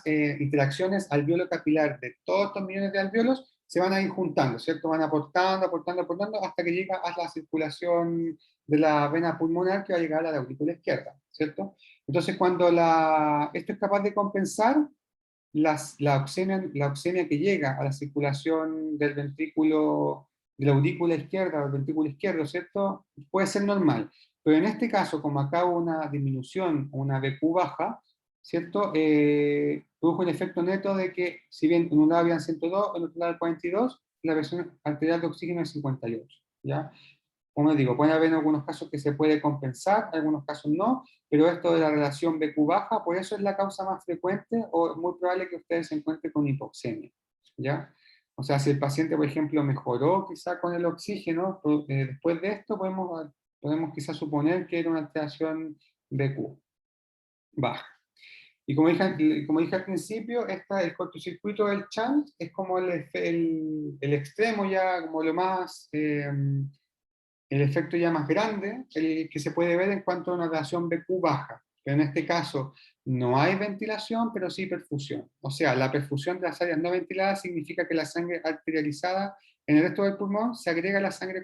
interacciones alveolo capilar de todos estos millones de alveolos se van a ir juntando, ¿cierto? Van aportando, aportando, aportando, hasta que llega a la circulación de la vena pulmonar que va a llegar a la aurícula izquierda, ¿cierto? Entonces, cuando esto es capaz de compensar, la oxemia que llega a la circulación del ventrículo, de la aurícula izquierda o del ventrículo izquierdo, ¿cierto? Puede ser normal. Pero en este caso, como acá hubo una disminución, una BQ baja, ¿cierto? Produjo el efecto neto de que, si bien en un lado habían 102, en otro lado 42, la presión arterial de oxígeno es 58, ¿ya? Como digo, puede haber algunos casos que se puede compensar, algunos casos no, pero esto de la relación BQ baja, por eso es la causa más frecuente o es muy probable que ustedes se encuentren con hipoxemia, ¿ya? O sea, si el paciente, por ejemplo, mejoró quizá con el oxígeno, después de esto podemos quizá suponer que era una alteración BQ baja. Y como dije al principio, el cortocircuito del Chant es como el extremo ya, como lo más... el efecto ya más grande, el que se puede ver en cuanto a una relación BQ baja. Pero en este caso no hay ventilación, pero sí perfusión. O sea, la perfusión de las áreas no ventiladas significa que la sangre arterializada en el resto del pulmón se agrega a la sangre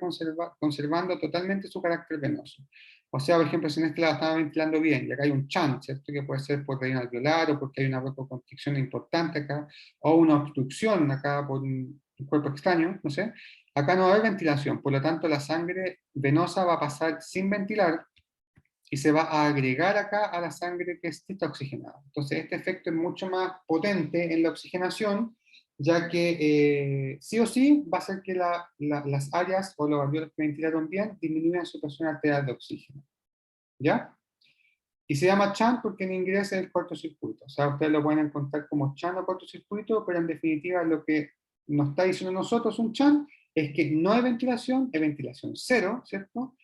conservando totalmente su carácter venoso. O sea, por ejemplo, si en este lado estaba ventilando bien y acá hay un chant, ¿cierto? Que puede ser por renal alveolar o porque hay una broncoconstricción importante acá, o una obstrucción acá por un cuerpo extraño, no sé. Acá no va a haber ventilación, por lo tanto la sangre venosa va a pasar sin ventilar y se va a agregar acá a la sangre que está oxigenada. Entonces este efecto es mucho más potente en la oxigenación, ya que sí o sí va a hacer que las áreas o los alveolos que ventilaron bien disminuyan su presión arterial de oxígeno. ¿Ya? Y se llama CHAN porque en inglés es el cortocircuito. O sea, ustedes lo pueden encontrar como CHAN o cortocircuito, pero en definitiva lo que nos está diciendo nosotros un CHAN es que no hay ventilación, es ventilación cero, ¿cierto?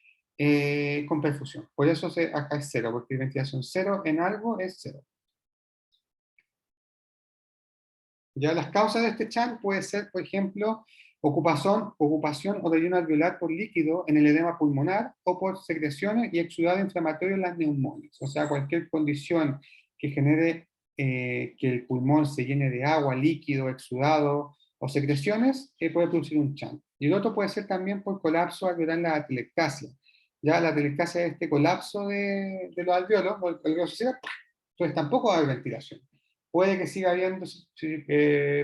Con perfusión. Por eso acá es cero, porque ventilación cero en algo es cero. Ya las causas de este CHAN puede ser, por ejemplo, ocupación o relleno alveolar por líquido en el edema pulmonar o por secreciones y exudado inflamatorio en las neumonias. O sea, cualquier condición que genere que el pulmón se llene de agua, líquido, exudado o secreciones, puede producir un CHAN. Y el otro puede ser también por colapso alveolar en la atelectasia. Ya la atelectasia es este colapso de los alveolos, o el alveolo se cierra, entonces tampoco va a haber ventilación. Puede que siga habiendo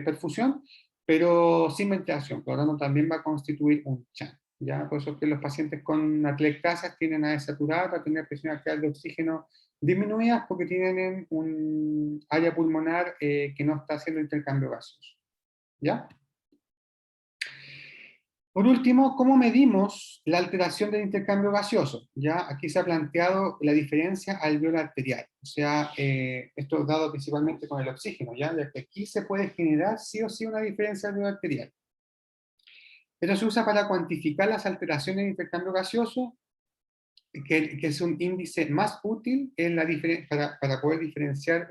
perfusión, pero sin ventilación, por lo tanto también va a constituir un CHAN. ¿Ya? Por eso es que los pacientes con atelectasias tienden a desaturar, a tener presión arterial de oxígeno disminuidas porque tienen un área pulmonar que no está haciendo intercambio gaseoso. ¿Ya? Por último, ¿cómo medimos la alteración del intercambio gaseoso? Ya aquí se ha planteado la diferencia alveolar arterial, o sea, esto es dado principalmente con el oxígeno, ya que aquí se puede generar sí o sí una diferencia alveolar arterial. Esto se usa para cuantificar las alteraciones del intercambio gaseoso, que es un índice más útil en la para poder diferenciar,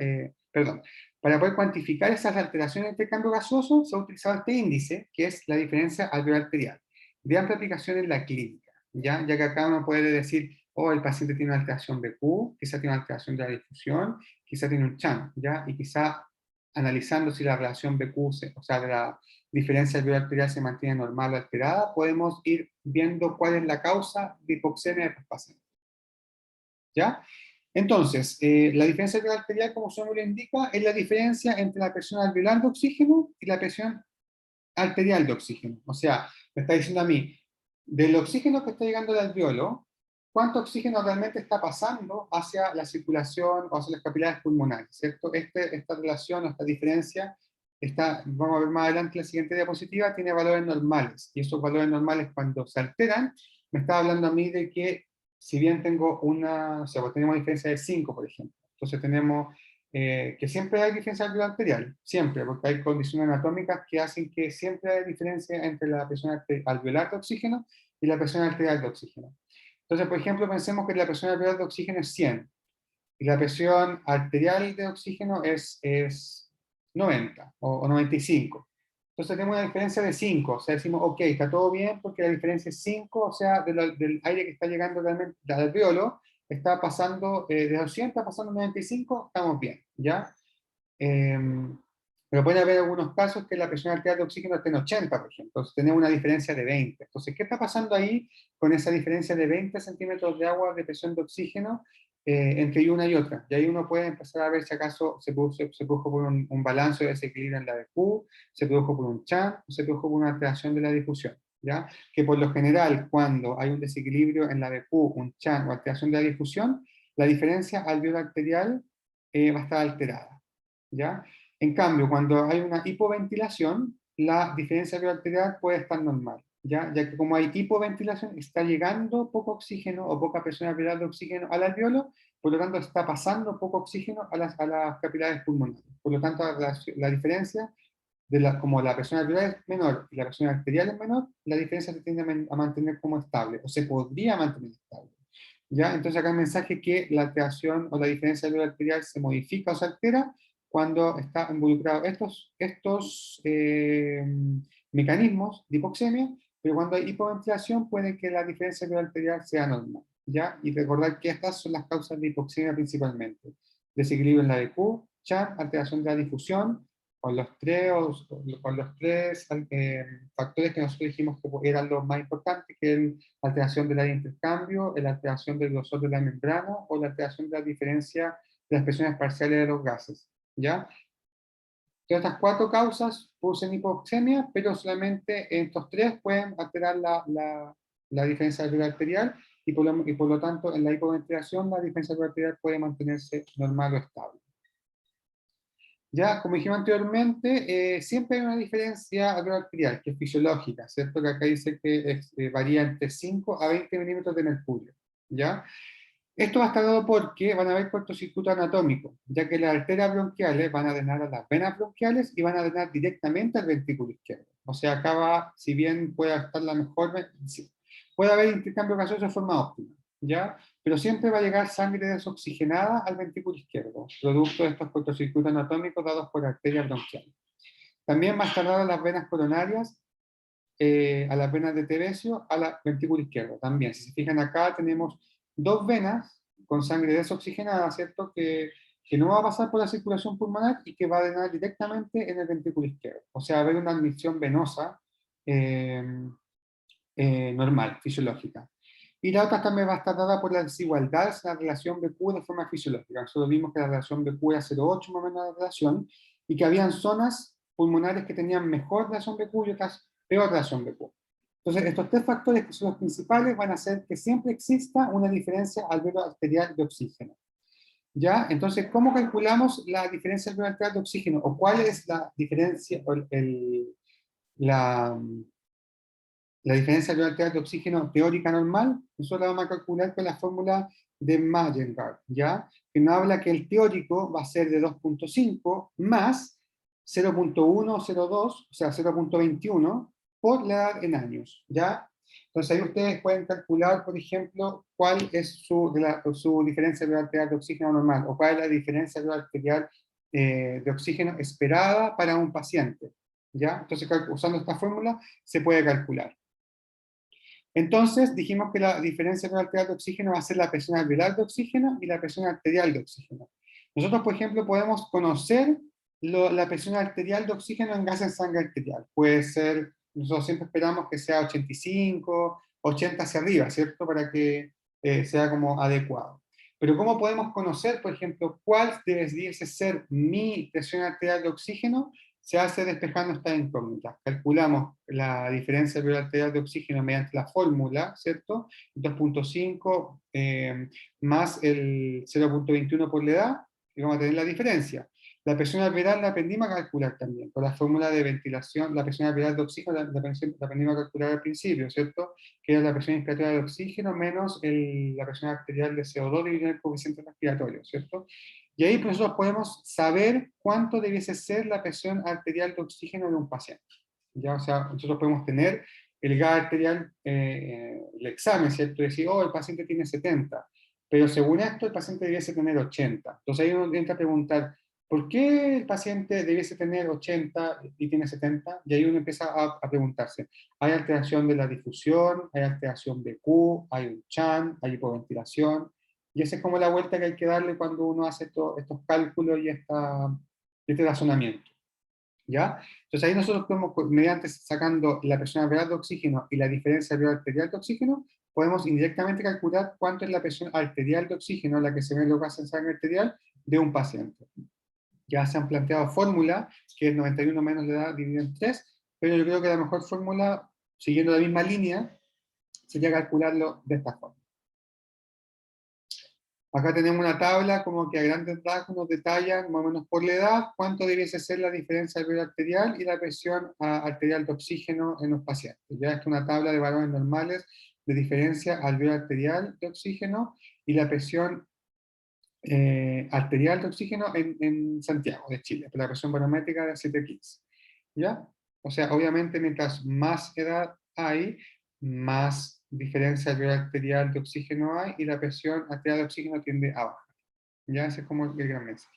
perdón, para poder cuantificar esas alteraciones de intercambio gaseoso, se ha utilizado este índice, que es la diferencia alveolar arterial, de amplia aplicación en la clínica, ya que acá uno puede decir, oh, el paciente tiene una alteración BQ, quizá tiene una alteración de la difusión, quizá tiene un CHAM, ¿ya? Y quizá analizando si la relación BQ, o sea, de la diferencia alveolar arterial se mantiene normal o alterada, podemos ir viendo cuál es la causa de hipoxemia de los pacientes. ¿Ya? Entonces, la diferencia alveolar arterial, como su nombre lo indica, es la diferencia entre la presión alveolar de oxígeno y la presión arterial de oxígeno. O sea, me está diciendo a mí, del oxígeno que está llegando al alveolo, ¿cuánto oxígeno realmente está pasando hacia la circulación o hacia las capilares pulmonares? ¿Cierto? Esta relación, esta diferencia, vamos a ver más adelante en la siguiente diapositiva, tiene valores normales. Y esos valores normales, cuando se alteran, me está hablando a mí de que, si bien tengo o sea, pues tenemos diferencia de 5, por ejemplo. Entonces tenemos que siempre hay diferencia alveolar arterial, siempre, porque hay condiciones anatómicas que hacen que siempre hay diferencia entre la presión alveolar de oxígeno y la presión arterial de oxígeno. Entonces, por ejemplo, pensemos que la presión alveolar de oxígeno es 100 y la presión arterial de oxígeno es 90 o 95. Entonces tenemos una diferencia de 5, o sea, decimos, ok, está todo bien porque la diferencia es 5, o sea, del aire que está llegando realmente al alveolo, está pasando de 200, está pasando a 95, estamos bien, ¿ya? Eh, pero puede haber algunos casos que la presión arterial de oxígeno esté en 80, por ejemplo. Entonces tenemos una diferencia de 20. Entonces, ¿qué está pasando ahí con esa diferencia de 20 centímetros de agua de presión de oxígeno entre una y otra? Y ahí uno puede empezar a ver si acaso se produjo por un balance de desequilibrio en la BQ, se produjo por un CHAM, o se produjo por una alteración de la difusión. ¿Ya? Que por lo general, cuando hay un desequilibrio en la BQ, un CHAM o alteración de la difusión, la diferencia alveolar arterial va a estar alterada. ¿Ya? En cambio, cuando hay una hipoventilación, la diferencia arterial puede estar normal, ya que como hay hipoventilación, está llegando poco oxígeno o poca presión arterial de oxígeno al alveolo, por lo tanto está pasando poco oxígeno a las capilares pulmonares. Por lo tanto, la diferencia, como la presión arterial es menor y la presión arterial es menor, la diferencia se tiende a mantener como estable, o se podría mantener estable. ¿Ya? Entonces acá el mensaje es que la alteración o la diferencia arterial se modifica o se altera cuando está involucrado estos mecanismos de hipoxemia, pero cuando hay hipoventilación puede que la diferencia arterial sea normal, ¿ya? Y recordar que estas son las causas de hipoxemia principalmente. Desequilibrio en la BQ, CHAM, alteración de la difusión, con los tres factores que nosotros dijimos que eran los más importantes, que es la alteración del área de intercambio, la alteración del grosor de la membrana o la alteración de la diferencia de las presiones parciales de los gases. ¿Ya? Todas estas cuatro causas producen hipoxemia, pero solamente estos tres pueden alterar la diferencia arterial y por lo tanto en la hipoventilación la diferencia arterial puede mantenerse normal o estable. Ya, como dijimos anteriormente, siempre hay una diferencia arterial que es fisiológica, ¿cierto? Que acá dice que varía entre 5 a 20 milímetros de mercurio, ¿ya? Esto va a estar dado porque van a haber cortocircuito anatómico, ya que las arterias bronquiales van a drenar a las venas bronquiales y van a drenar directamente al ventrículo izquierdo. O sea, acá va, si bien puede estar la mejor, puede haber intercambio gaseoso de forma óptima, ¿ya? Pero siempre va a llegar sangre desoxigenada al ventrículo izquierdo, producto de estos cortocircuitos anatómicos dados por arterias bronquiales. También va a estar dado a las venas coronarias, a las venas de Tebecio, al ventrículo izquierdo. También, si se fijan acá, tenemos dos venas con sangre desoxigenada, ¿cierto? Que no va a pasar por la circulación pulmonar y que va a drenar directamente en el ventrículo izquierdo. O sea, va a haber una admisión venosa eh, normal, fisiológica. Y la otra también va a estar dada por las desigualdades en la relación BQ de forma fisiológica. Nosotros vimos que la relación BQ era 0,8 más o menos la relación, y que habían zonas pulmonares que tenían mejor relación BQ y otras peor relación BQ. Entonces, estos tres factores que son los principales van a hacer que siempre exista una diferencia alveolar arterial de oxígeno. ¿Ya? Entonces, ¿cómo calculamos la diferencia alveolar arterial de oxígeno? ¿O cuál es la diferencia, la, la diferencia de arterial de oxígeno teórica normal, nosotros la vamos a calcular con la fórmula de Magengar, ¿ya? Que nos habla que el teórico va a ser de 2,5 más 0,102, o sea, 0,21 por la edad en años, ¿ya? Entonces ahí ustedes pueden calcular, por ejemplo, cuál es su diferencia arterial de oxígeno normal, o cuál es la diferencia arterial de oxígeno esperada para un paciente, ¿ya? Entonces, usando esta fórmula, se puede calcular. Entonces, dijimos que la diferencia arterial de oxígeno va a ser la presión alveolar de oxígeno y la presión arterial de oxígeno. Nosotros, por ejemplo, podemos conocer la presión arterial de oxígeno en gas en sangre arterial. Puede ser, nosotros siempre esperamos que sea 85, 80 hacia arriba, ¿cierto? Para que sea como adecuado. Pero ¿cómo podemos conocer, por ejemplo, cuál debería ser mi presión arterial de oxígeno? Se hace despejando estas incógnitas. Calculamos la diferencia arterial de oxígeno mediante la fórmula, ¿cierto? 2,5 más el 0,21 por la edad, y vamos a tener la diferencia. La presión alveolar la aprendimos a calcular también, con la fórmula de ventilación, la presión alveolar de oxígeno la aprendimos a calcular al principio, ¿cierto? Que era la presión inspiratoria de oxígeno menos la presión arterial de CO2 dividido en el coeficiente respiratorio, ¿cierto? Y ahí nosotros podemos saber cuánto debiese ser la presión arterial de oxígeno de un paciente. ¿Ya? O sea, nosotros podemos tener el gas arterial, el examen, ¿cierto? Y decir, oh, el paciente tiene 70, pero según esto el paciente debiese tener 80. Entonces ahí uno entra a preguntar, ¿por qué el paciente debiese tener 80 y tiene 70? Y ahí uno empieza a preguntarse, ¿hay alteración de la difusión? ¿Hay alteración de Q? ¿Hay un CHAN? ¿Hay hipoventilación? Y esa es como la vuelta que hay que darle cuando uno hace estos cálculos y este razonamiento. ¿Ya? Entonces ahí nosotros podemos, mediante sacando la presión arterial de oxígeno y la diferencia arterial de oxígeno, podemos indirectamente calcular cuánto es la presión arterial de oxígeno, la que se ve en los gases en sangre arterial, de un paciente. Ya se han planteado fórmulas, que es 91 menos la edad dividido en 3, pero yo creo que la mejor fórmula, siguiendo la misma línea, sería calcularlo de esta forma. Acá tenemos una tabla como que a grandes rasgos nos detallan más o menos por la edad cuánto debiese ser la diferencia arterial y la presión arterial de oxígeno en los pacientes. Ya es una tabla de valores normales de diferencia arterial de oxígeno y la presión arterial de oxígeno en Santiago de Chile, por la presión barométrica de 715. ¿Ya? O sea, obviamente mientras más edad hay, más diferencia arterial de oxígeno hay y la presión arterial de oxígeno tiende a bajar. ¿Ya? Ese es como el gran mensaje.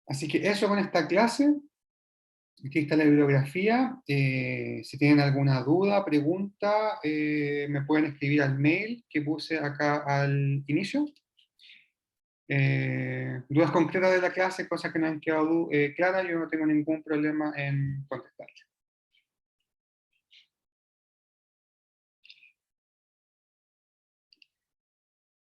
Así que eso con esta clase. Aquí está la bibliografía. Si tienen alguna duda, pregunta, me pueden escribir al mail que puse acá al inicio. Dudas concretas de la clase, cosas que no han quedado claras, yo no tengo ningún problema en contestar.